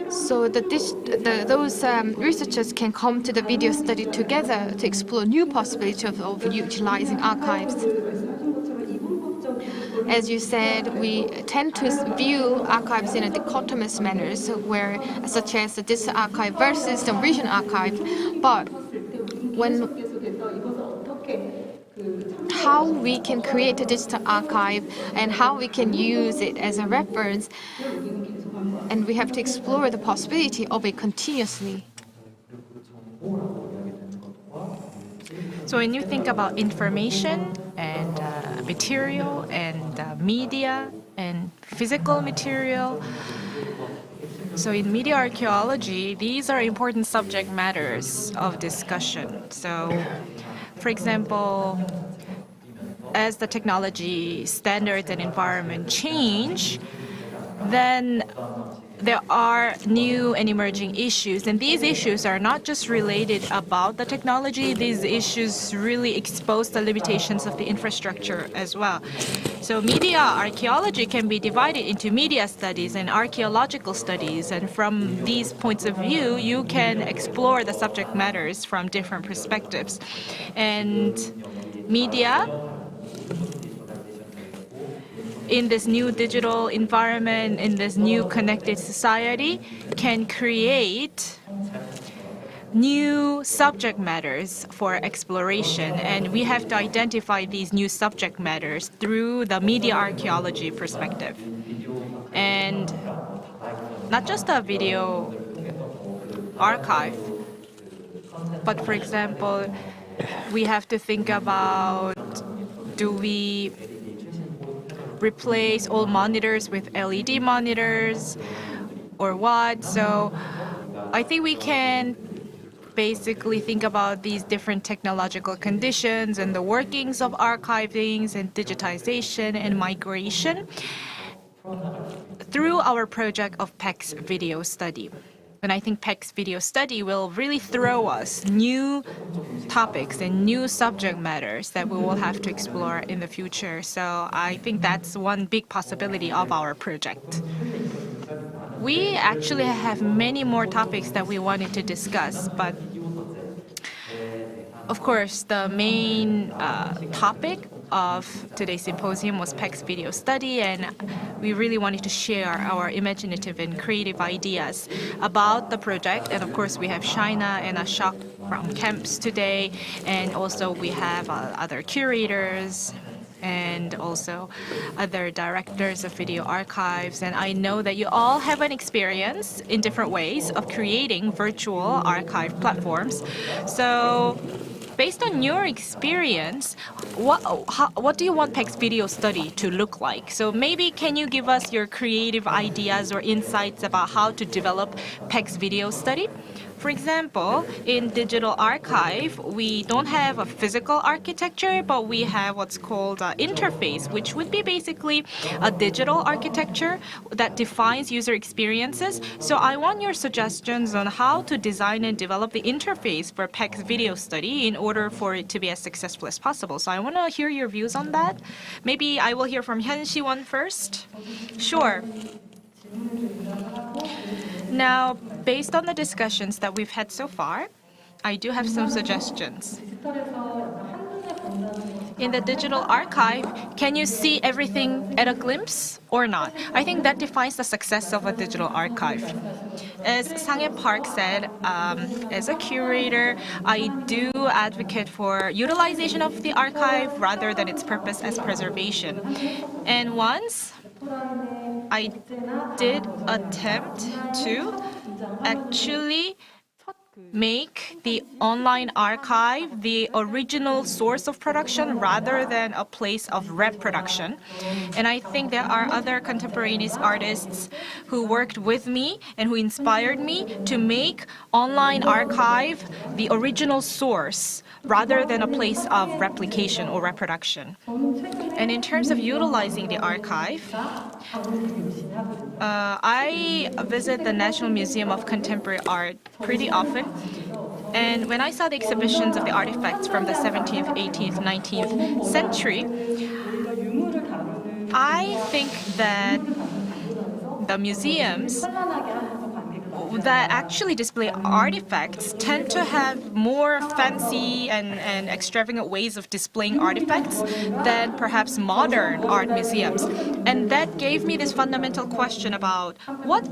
So those researchers can come to the video study together to explore new possibilities of utilizing archives. As you said, we tend to view archives in a dichotomous manner, such as the digital archive versus the original archive. But how we can create a digital archive and how we can use it as a reference, and we have to explore the possibility of it continuously. So when you think about information and material and media and physical material, so in media archaeology, these are important subject matters of discussion. So, for example, as the technology standards and environment change, then there are new and emerging issues. And these issues are not just related about the technology, these issues really expose the limitations of the infrastructure as well. So media archaeology can be divided into media studies and archaeological studies. And from these points of view, you can explore the subject matters from different perspectives. And media, in this new digital environment, in this new connected society, can create new subject matters for exploration. And we have to identify these new subject matters through the media archaeology perspective. And not just a video archive, but for example, we have to think about, do we replace all monitors with LED monitors or what? So I think we can basically think about these different technological conditions and the workings of archiving and digitization and migration through our project of Paik's video study. And I think Paik's video study will really throw us new topics and new subject matters that we will have to explore in the future. So I think that's one big possibility of our project. We actually have many more topics that we wanted to discuss, but of course, the main topic of today's symposium was Paik's video study, and we really wanted to share our imaginative and creative ideas about the project. And of course, we have Shaina and Ashok from camps today, and also we have other curators and also other directors of video archives. And I know that you all have an experience in different ways of creating virtual archive platforms. So based on your experience, what do you want Paik's video study to look like? So maybe can you give us your creative ideas or insights about how to develop Paik's video study? For example, in digital archive, we don't have a physical architecture, but we have what's called an interface, which would be basically a digital architecture that defines user experiences. So I want your suggestions on how to design and develop the interface for Paik's video study in order for it to be as successful as possible. So I want to hear your views on that. Maybe I will hear from Hyun, Seewon first. Sure. Now, based on the discussions that we've had so far, I do have some suggestions. In the digital archive, can you see everything at a glimpse or not? I think that defines the success of a digital archive. As Sang Park said, as a curator, I do advocate for utilization of the archive rather than its purpose as preservation. And once I did attempt to actually make the online archive the original source of production rather than a place of reproduction. And I think there are other contemporaneous artists who worked with me and who inspired me to make online archive the original source rather than a place of replication or reproduction. And in terms of utilizing the archive, I visit the National Museum of Contemporary Art pretty often. And when I saw the exhibitions of the artifacts from the 17th, 18th, 19th century, I think that the museums that actually display artifacts tend to have more fancy and extravagant ways of displaying artifacts than perhaps modern art museums. And that gave me this fundamental question about what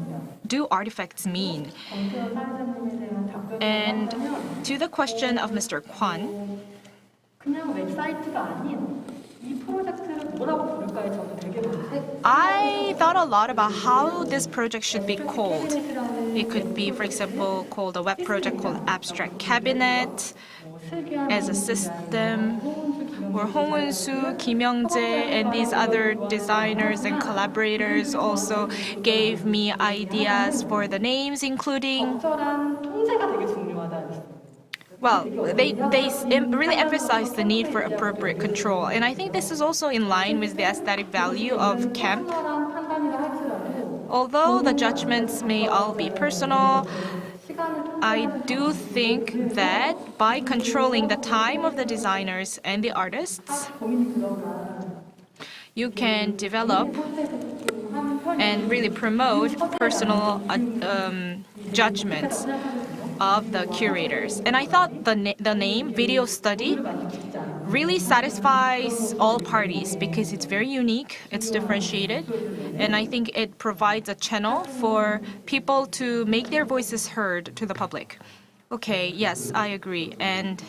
do artifacts mean? And to the question of Mr. Kwon, I thought a lot about how this project should be called. It could be, for example, called a web project called Abstract Cabinet as a system, or Hong Eun-soo, Kim Young-jae, and these other designers and collaborators also gave me ideas for the names, including. Well, they really emphasize the need for appropriate control. And I think this is also in line with the aesthetic value of camp. Although the judgments may all be personal, I do think that by controlling the time of the designers and the artists, you can develop and really promote personal judgments of the curators. And I thought the name Video Study really satisfies all parties because it's very unique, it's differentiated, and I think it provides a channel for people to make their voices heard to the public. Okay, yes, I agree. And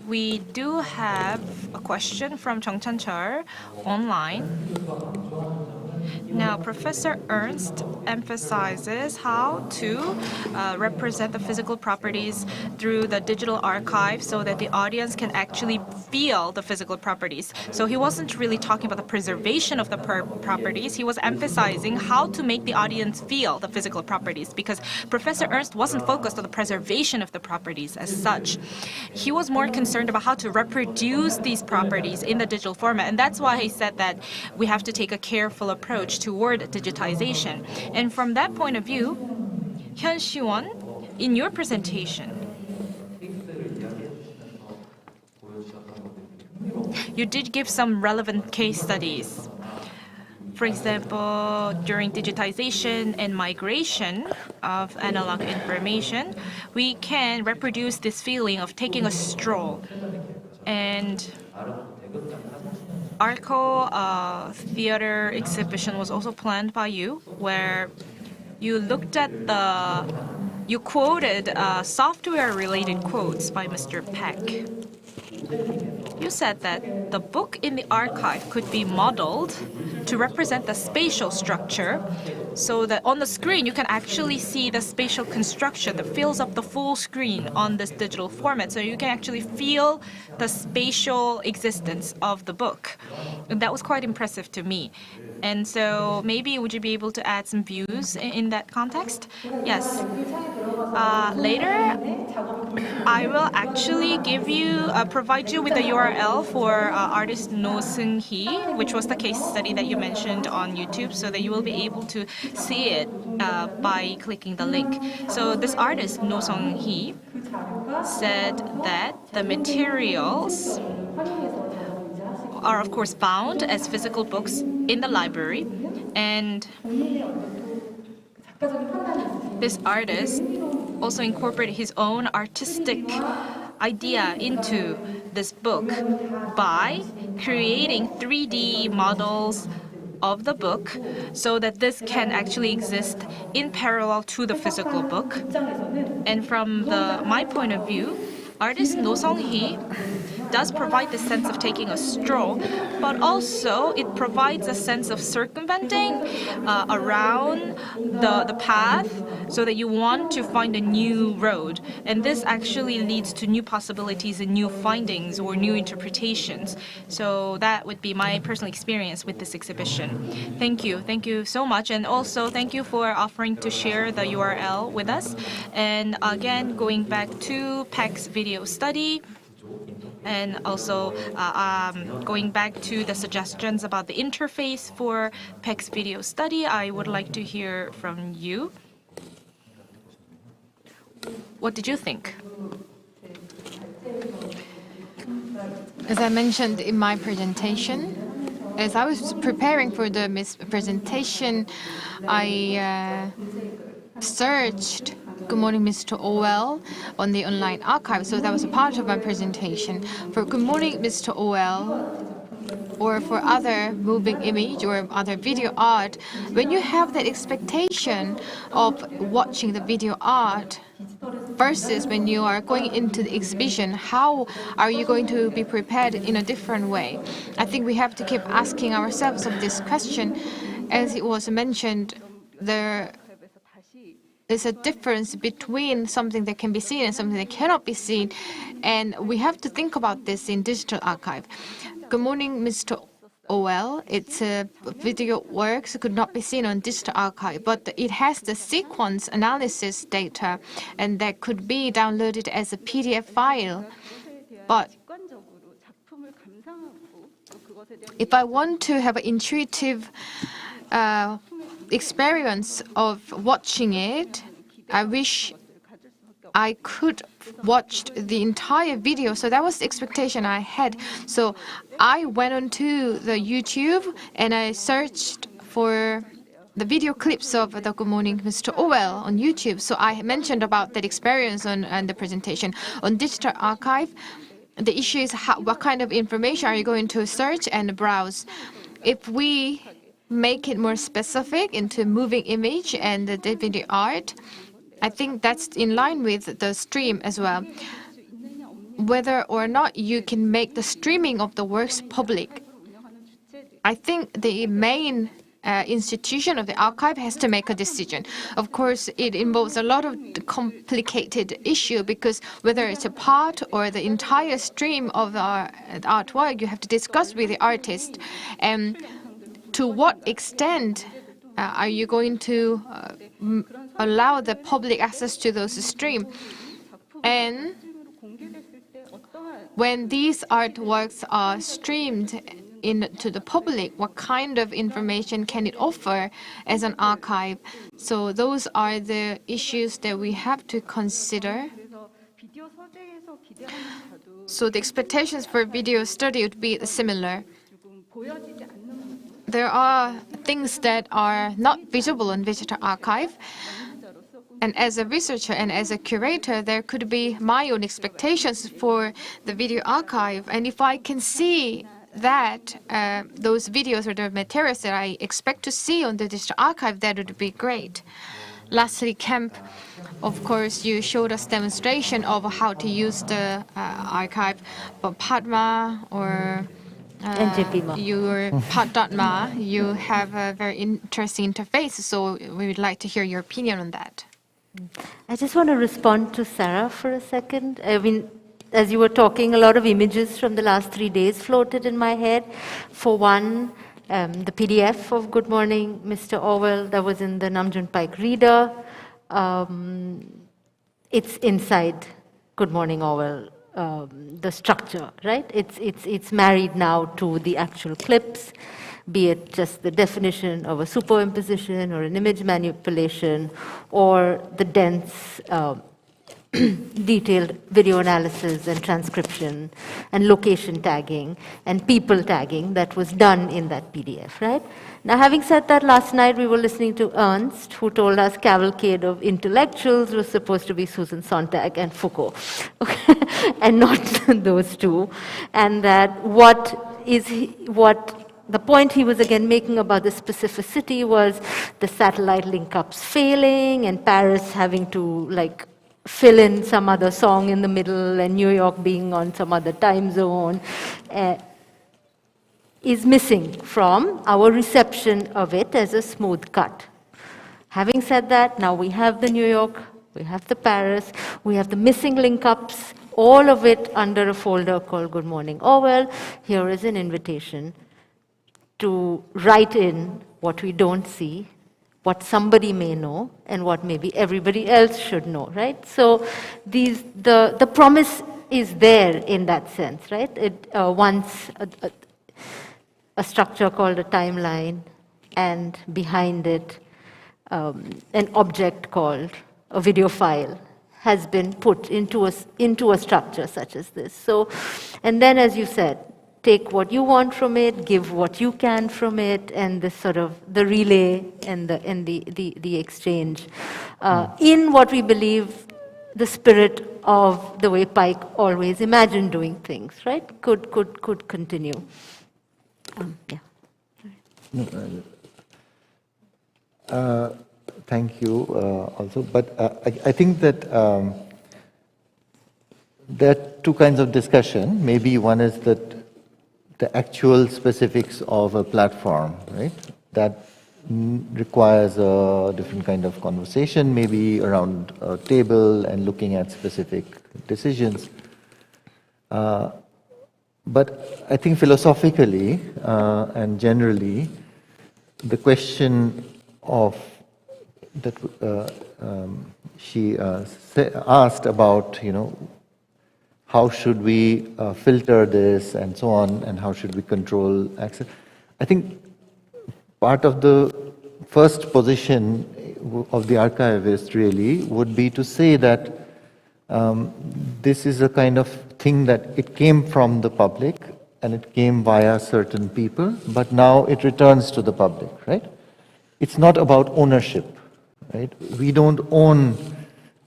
we do have a question from Jung Chan-chul online. Now, Professor Ernst emphasizes how to represent the physical properties through the digital archive so that the audience can actually feel the physical properties. So he wasn't really talking about the preservation of the properties. He was emphasizing how to make the audience feel the physical properties because Professor Ernst wasn't focused on the preservation of the properties as such. He was more concerned about how to reproduce these properties in the digital format. And that's why he said that we have to take a careful approach toward digitization. And from that point of view, Hyun, Seewon, in your presentation, you did give some relevant case studies. For example, during digitization and migration of analog information, we can reproduce this feeling of taking a stroll. And Arco theater exhibition was also planned by you, where you looked at you quoted software-related quotes by Mr. Paik. You said that the book in the archive could be modeled to represent the spatial structure so that on the screen you can actually see the spatial construction that fills up the full screen on this digital format. So you can actually feel the spatial existence of the book. And that was quite impressive to me. And so maybe would you be able to add some views in that context? Yes. Later, I will actually provide you with the URL for artist No Seung-hee, which was the case study that you mentioned on YouTube, so that you will be able to see it by clicking the link. So this artist, No Seung-hee, said that the materials are of course bound as physical books in the library, and this artist also incorporated his own artistic idea into this book by creating 3D models of the book so that this can actually exist in parallel to the physical book. And from my point of view, artist No Seung-hee does provide the sense of taking a stroll, but also it provides a sense of circumventing around the path so that you want to find a new road. And this actually leads to new possibilities and new findings or new interpretations. So that would be my personal experience with this exhibition. Thank you. Thank you so much. And also thank you for offering to share the URL with us. And again, going back to Paik's video study, And also going back to the suggestions about the interface for Paik's video study, I would like to hear from you. What did you think? As I mentioned in my presentation, as I was preparing for the presentation, I searched Good Morning Mr. OL on the online archive, so that was a part of my presentation. For Good Morning Mr. OL, or for other moving image or other video art, when you have that expectation of watching the video art versus when you are going into the exhibition, how are you going to be prepared in a different way? I think we have to keep asking ourselves of this question. As it was mentioned, there is a difference between something that can be seen and something that cannot be seen, and we have to think about this in digital archive. Good Morning, Mr. OL. Its video works could not be seen on digital archive, but it has the sequence analysis data, and that could be downloaded as a PDF file. But if I want to have an intuitive experience of watching it, I wish I could watch the entire video. So that was the expectation I had. So I went onto the YouTube and I searched for the video clips of the Good Morning Mr. OL on YouTube. So I mentioned about that experience on the presentation. On digital archive, the issue is what kind of information are you going to search and browse? If we make it more specific into moving image and the video art, I think that's in line with the stream as well. Whether or not you can make the streaming of the works public, I think the main institution of the archive has to make a decision. Of course, it involves a lot of complicated issue, because whether it's a part or the entire stream of our artwork, you have to discuss with the artist. And to what extent are you going to allow the public access to those streams? And when these artworks are streamed into the public, what kind of information can it offer as an archive? So those are the issues that we have to consider. So the expectations for video study would be similar. There are things that are not visible on digital archive. And as a researcher and as a curator, there could be my own expectations for the video archive. And if I can see that those videos or the materials that I expect to see on the digital archive, that would be great. Lastly, Kemp, of course, you showed us demonstration of how to use the archive, but Padma or NJP.MA. your Pat.MA, you have a very interesting interface, so we would like to hear your opinion on that. I just want to respond to Sera for a second. I mean, as you were talking, a lot of images from the last 3 days floated in my head. For one, the PDF of Good Morning, Mr. Orwell, that was in the Namjoon Paik reader. It's inside Good Morning Orwell, the structure, right? It's married now to the actual clips, be it just the definition of a superimposition or an image manipulation, or the dense detailed video analysis and transcription and location tagging and people tagging that was done in that PDF, right? Now, having said that, last night we were listening to Ernst, who told us cavalcade of intellectuals was supposed to be Susan Sontag and Foucault, and not those two, and that the point he was again making about the specificity was the satellite link-ups failing and Paris having to fill in some other song in the middle and New York being on some other time zone, is missing from our reception of it as a smooth cut. Having said that, now we have the New York, we have the Paris, we have the missing link-ups, all of it under a folder called Good Morning Orwell. Here is an invitation to write in what we don't see, what somebody may know, and what maybe everybody else should know, right? So the promise is there in that sense, right? It wants a structure called a timeline, and behind it, an object called a video file has been put into a structure such as this. So, and then, as you said, take what you want from it, give what you can from it, and this sort of the relay and the exchange in what we believe the spirit of the way Paik always imagined doing things, right? Could continue. Yeah. Thank you also. But I think that there are two kinds of discussion. Maybe one is that the actual specifics of a platform, right? That requires a different kind of conversation, maybe around a table and looking at specific decisions. But I think philosophically and generally, the question of that she asked about, how should we filter this and so on, and how should we control access? I think part of the first position of the archivist really would be to say that this is a kind of thing that it came from the public and it came via certain people, but now it returns to the public, right? It's not about ownership, right? We don't own,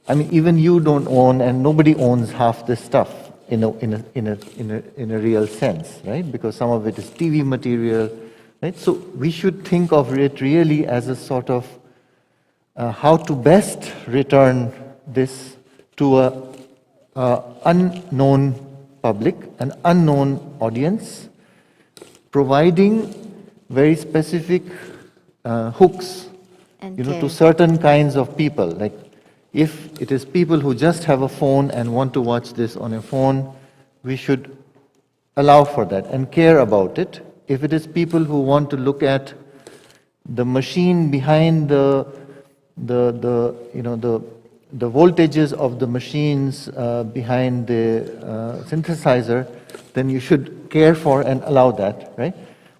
I mean, even you don't own, and nobody owns half this stuff in a real sense, right? Because some of it is TV material, right? So we should think of it really as a sort of how to best return this to a unknown public, an unknown audience, providing very specific hooks, to certain kinds of people. Like if it is people who just have a phone and want to watch this on a phone, we should allow for that and care about it. If it is people who want to look at the machine behind the voltages of the machines behind the synthesizer, then you should care for and allow that, right?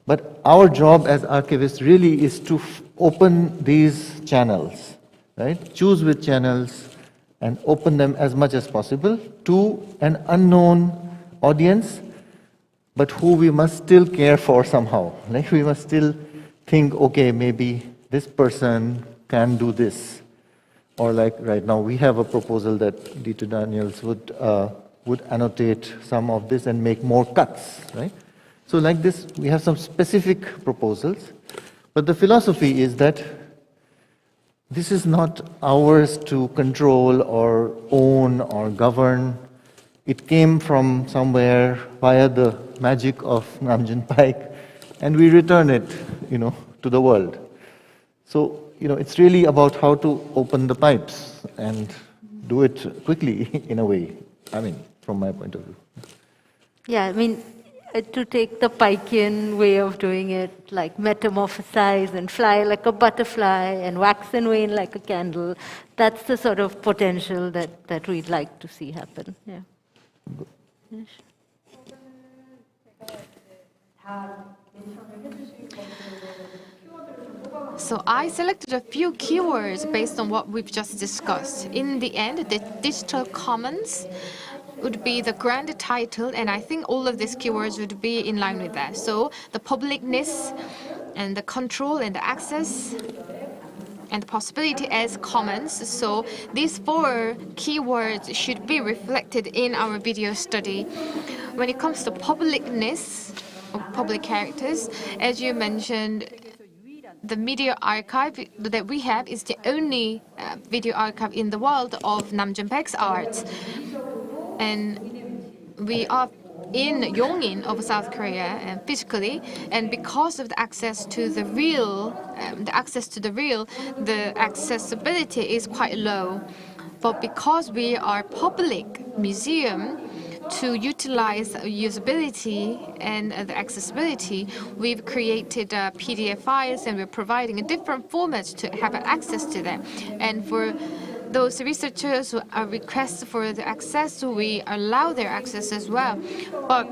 But our job as archivists really is to open these channels, right? Choose which channels and open them as much as possible to an unknown audience, but who we must still care for somehow. Like we must still think, okay, maybe this person can do this. Or like right now, we have a proposal that Dieter Daniels would annotate some of this and make more cuts, right? So like this, we have some specific proposals, but the philosophy is that this is not ours to control or own or govern. It came from somewhere via the magic of Namjoon Paik, and we return it, to the world. So, it's really about how to open the pipes and do it quickly in a way, from my point of view. Yeah, to take the Paikian way of doing it, like metamorphosize and fly like a butterfly and wax and wane like a candle, that's the sort of potential that we'd like to see happen. Yeah. Yes. So I selected a few keywords based on what we've just discussed. In the end, the digital commons would be the grand title, and I think all of these keywords would be in line with that. So the publicness and the control and the access and the possibility as commons. So these 4 keywords should be reflected in our video study. When it comes to publicness of public characters, as you mentioned, the media archive that we have is the only video archive in the world of Namjoon Paik's art. And we are in Yongin of South Korea physically, and because of the access to the real, the accessibility is quite low. But because we are public museum, to utilize usability and the accessibility, we've created PDF files and we're providing different formats to have access to them. And for those researchers who are request for the access, we allow their access as well. But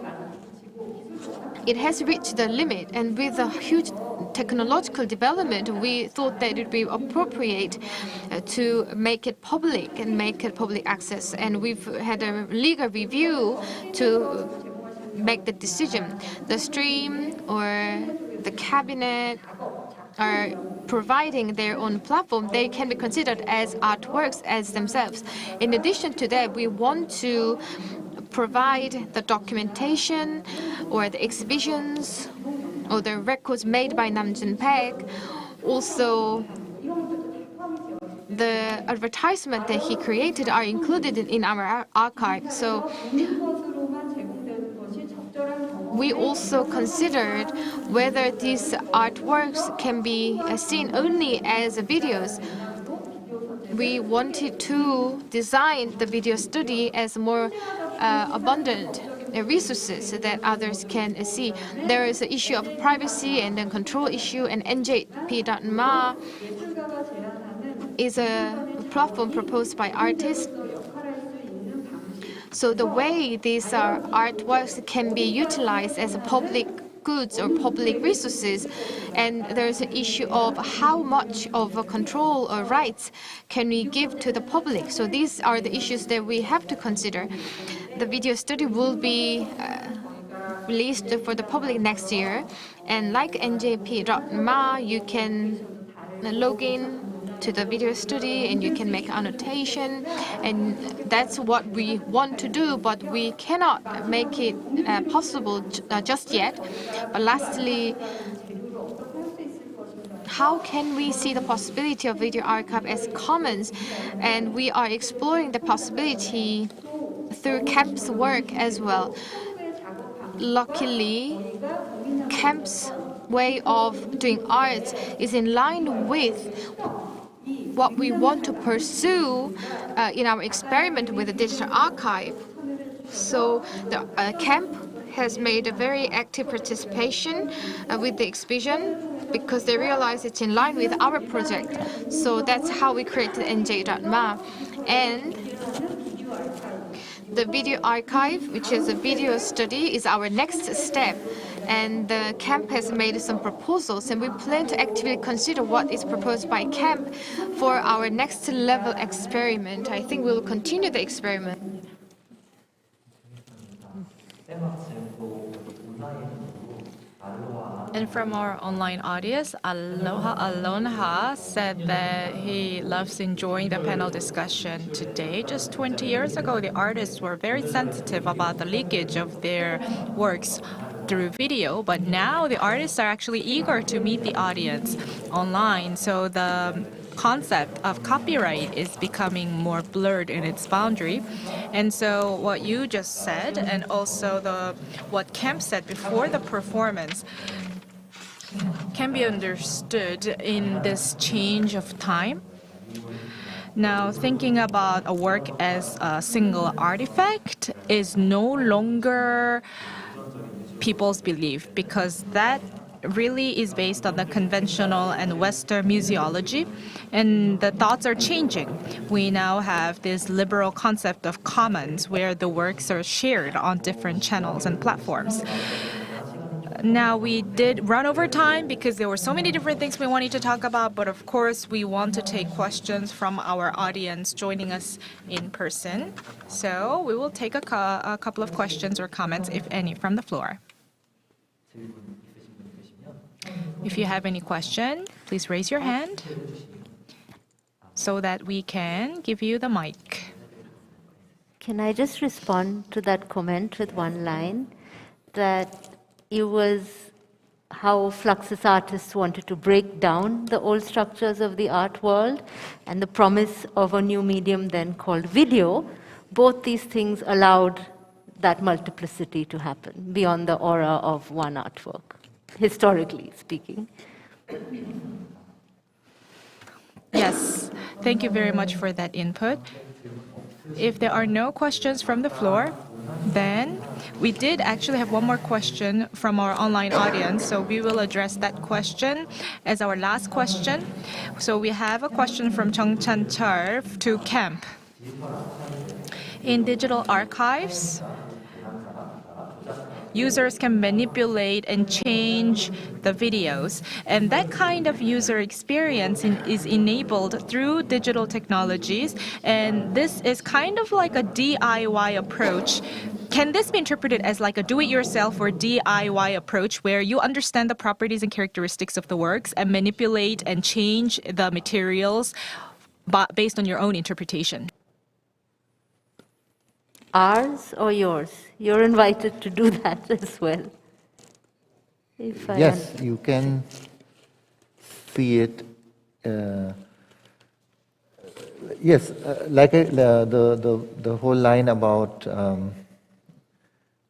it has reached the limit, and with a huge technological development, we thought that it would be appropriate to make it public and make it public access. And we've had a legal review to make the decision. The stream or the cabinet are providing their own platform. They can be considered as artworks as themselves. In addition to that, we want to provide the documentation or the exhibitions or the records made by Paik. Also, the advertisement that he created are included in our archive. So we also considered whether these artworks can be seen only as videos. We wanted to design the video study as more abundant resources so that others can see. There is an issue of privacy and then control issue, and NJP.MA is a platform proposed by artists. So the way these artworks can be utilized as public goods or public resources, and there's an issue of how much of a control or rights can we give to the public. So these are the issues that we have to consider. The video study will be released for the public next year, and like NJP.MA, you can log in to the video study and you can make annotation, and that's what we want to do, but we cannot make it possible just yet. But lastly, how can we see the possibility of video archive as commons? And we are exploring the possibility through CAMP's work as well. Luckily, CAMP's way of doing art is in line with what we want to pursue in our experiment with the digital archive. So the CAMP has made a very active participation with the exhibition because they realize it's in line with our project. So that's how we created NJ.MA. And the video archive, which is a video study, is our next step. And the CAMP has made some proposals, and we plan to actively consider what is proposed by CAMP for our next level experiment. I think we'll continue the experiment. And from our online audience, Alonha said that he loves enjoying the panel discussion today. Just 20 years ago, the artists were very sensitive about the leakage of their works through video, but now the artists are actually eager to meet the audience online. So the concept of copyright is becoming more blurred in its boundary. And so what you just said, and also what Kemp said before the performance, can be understood in this change of time. Now, thinking about a work as a single artifact is no longer people's belief, because that really is based on the conventional and Western museology, and the thoughts are changing. We now have this liberal concept of commons, where the works are shared on different channels and platforms. Now, we did run over time because there were so many different things we wanted to talk about, but of course we want to take questions from our audience joining us in person. So we will take a couple of questions or comments, if any, from the floor. If you have any question, please raise your hand so that we can give you the mic. Can I just respond to that comment with one line? That it was how Fluxus artists wanted to break down the old structures of the art world and the promise of a new medium then called video. Both these things allowed that multiplicity to happen beyond the aura of one artwork, historically speaking. Yes, thank you very much for that input. If there are no questions from the floor, Then we did actually have one more question from our online audience, so we will address that question as our last question. So we have a question from Jung to Camp. In digital archives, users can manipulate and change the videos. And that kind of user experience is enabled through digital technologies. And this is kind of like a DIY approach. Can this be interpreted as like a do-it-yourself or DIY approach where you understand the properties and characteristics of the works and manipulate and change the materials based on your own interpretation? Ours or yours? You're invited to do that as well. Yes, you can see it. Yes, like the whole line about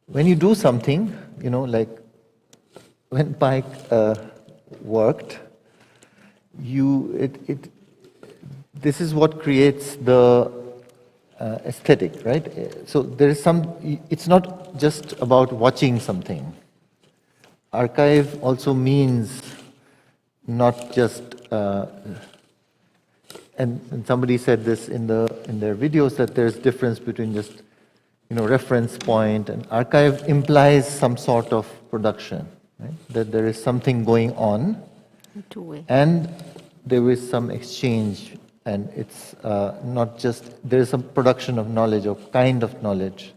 when you do something, you know, like when Paik worked, this is what creates the aesthetic, right? So there is it's not just about watching something. Archive also means not just, and somebody said this in their videos, that there's difference between just, you know, reference point, and archive implies some sort of production, right? That there is something going on, and there is some exchange. And it's not just, there is some production of knowledge, or kind of knowledge.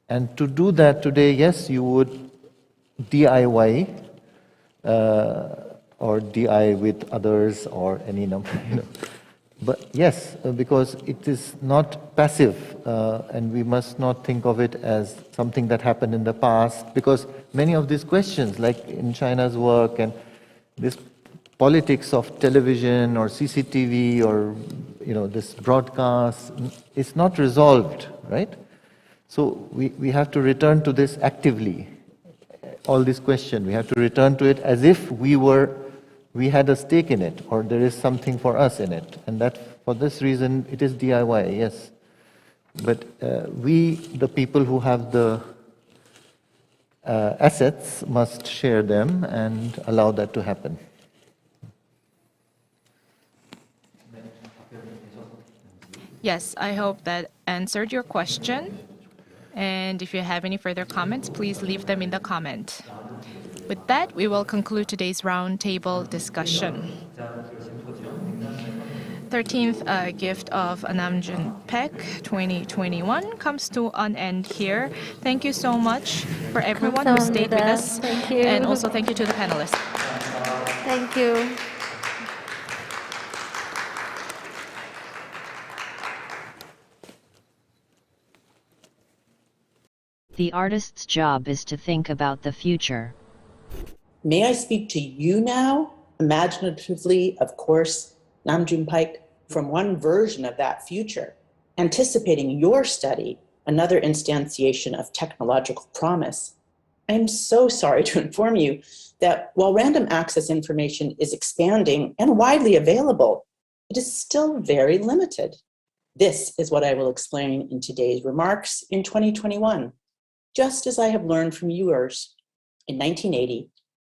And to do that today, yes, you would DIY or DI with others or any number, you know. But yes, because it is not passive, and we must not think of it as something that happened in the past, because many of these questions, like in China's work and this politics of television or CCTV or, you know, this broadcast, it's not resolved, right? So we have to return to this actively. All these questions, we have to return to it as if we had a stake in it, or there is something for us in it. And that, for this reason, it is DIY, yes. But we, the people who have the assets, must share them and allow that to happen. Yes, I hope that answered your question. And if you have any further comments, please leave them in the comment. With that, we will conclude today's roundtable discussion. 13th gift of Namjoon-Paik 2021 comes to an end here. Thank you so much for everyone who stayed with us. Thank you. And also thank you to the panelists. Thank you. The artist's job is to think about the future. May I speak to you now? Imaginatively, of course, Namjoon-Paik, from one version of that future, anticipating your study, another instantiation of technological promise. I am so sorry to inform you that while random access information is expanding and widely available, it is still very limited. This is what I will explain in today's remarks in 2021. Just as I have learned from yours in 1980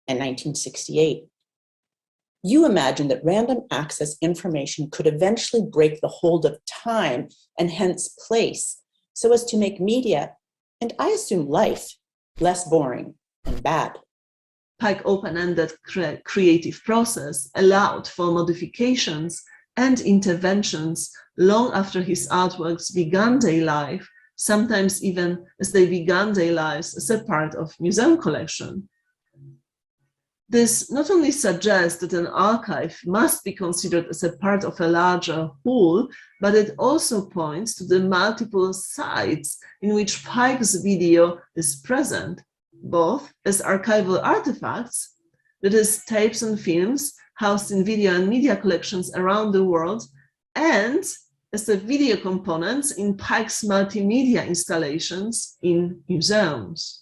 and 1968. You imagined that random access information could eventually break the hold of time and hence place, so as to make media, and I assume life, less boring and bad. Paik's open-ended creative process allowed for modifications and interventions long after his artworks began their life, sometimes even as they began their lives as a part of museum collection. This not only suggests that an archive must be considered as a part of a larger whole, but it also points to the multiple sides in which Paik's video is present, both as archival artifacts, that is, tapes and films housed in video and media collections around the world, and as the video components in Paik's multimedia installations in museums.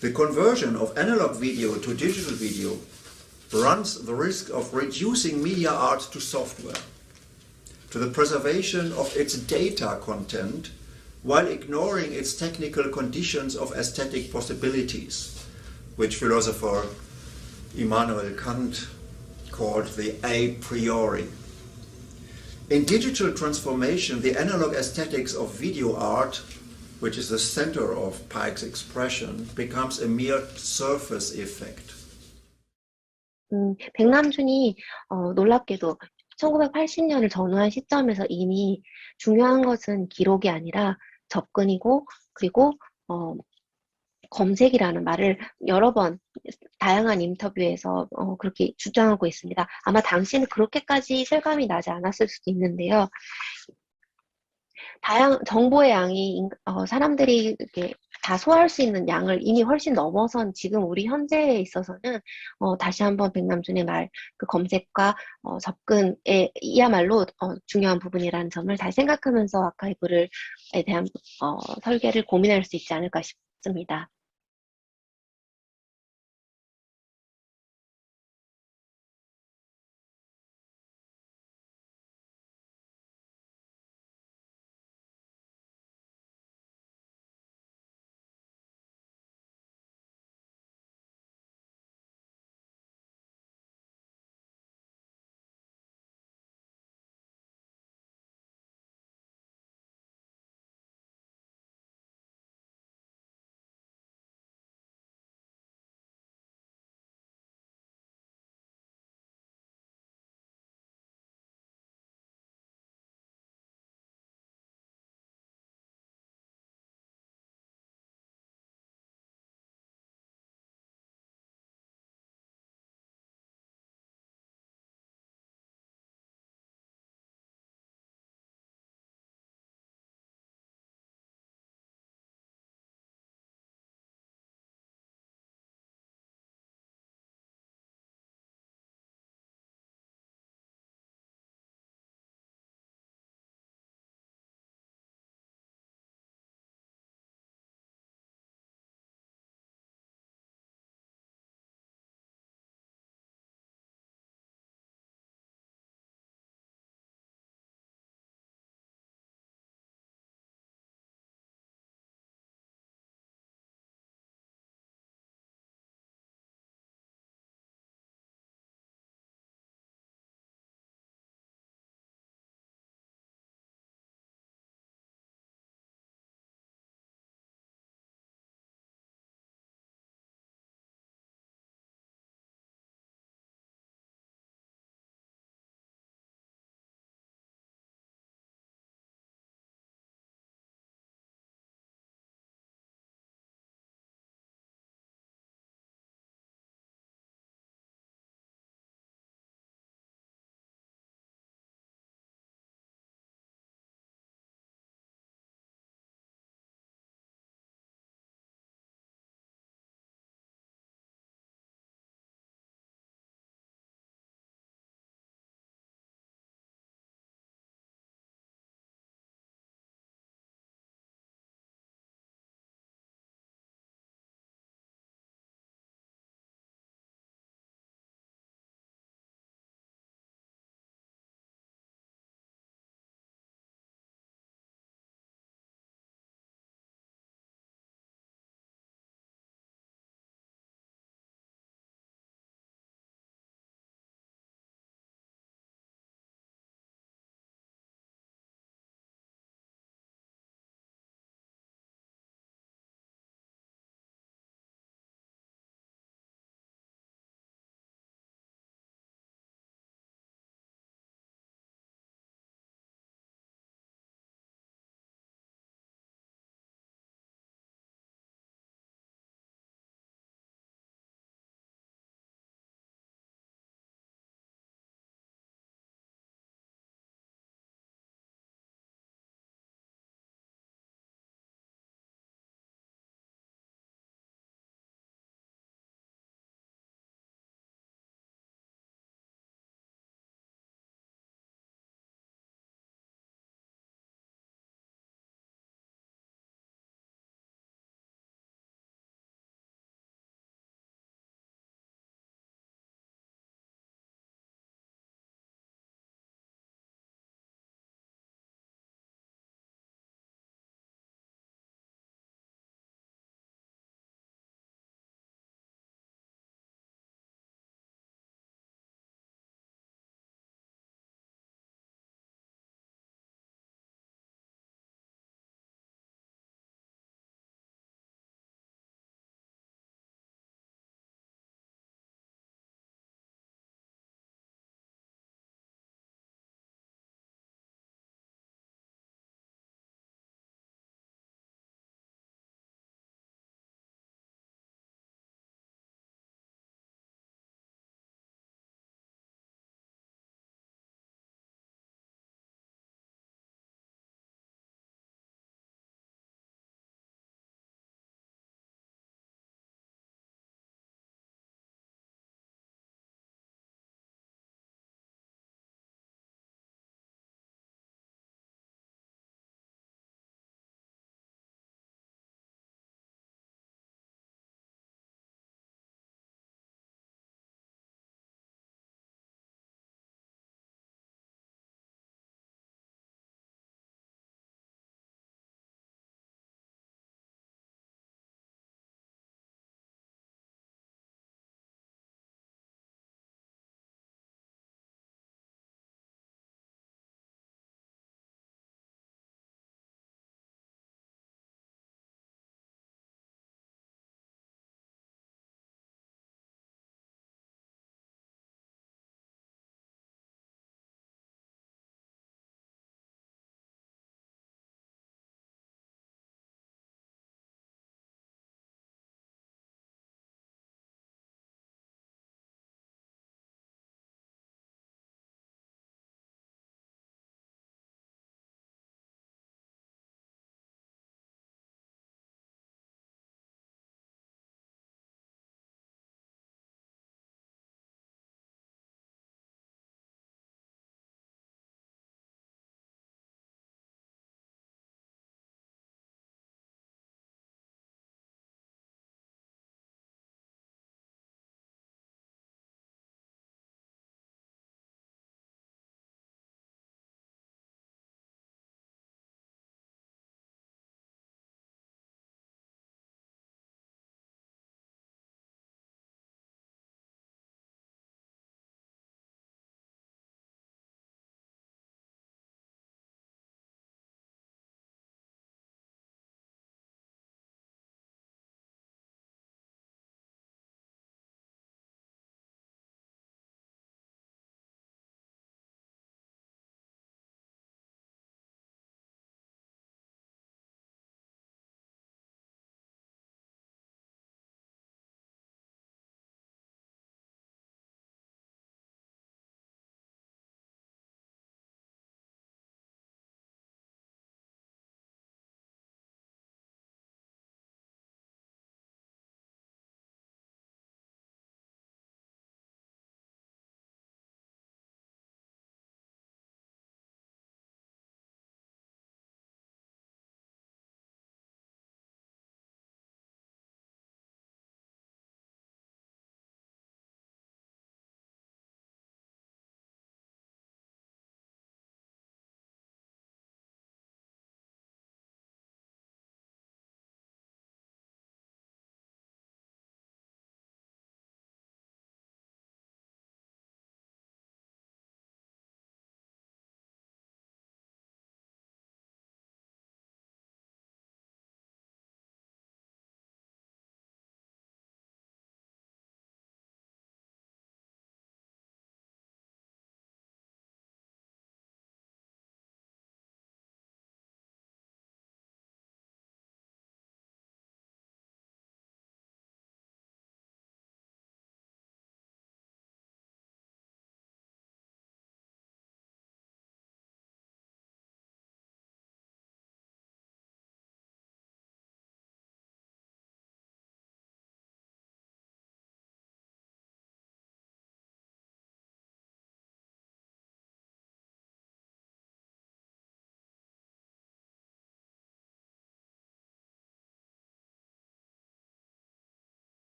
The conversion of analog video to digital video runs the risk of reducing media art to software, to the preservation of its data content while ignoring its technical conditions of aesthetic possibilities, which philosopher Immanuel Kant called the a priori. In digital transformation, the analog aesthetics of video art, which is the center of Paik's expression, becomes a mere surface effect. 백남준이 놀랍게도 1980년을 전후한 시점에서 이미 중요한 것은 기록이 아니라 접근이고 그리고 검색이라는 말을 여러 번 다양한 인터뷰에서 그렇게 주장하고 있습니다. 아마 당시는 그렇게까지 실감이 나지 않았을 수도 있는데요. 정보의 양이 사람들이 이렇게 다 소화할 수 있는 양을 이미 훨씬 넘어선 지금 우리 현재에 있어서는 다시 한번 백남준의 말, 그 검색과 접근에 이야말로 중요한 부분이라는 점을 다시 생각하면서 아카이브에 대한 설계를 고민할 수 있지 않을까 싶습니다.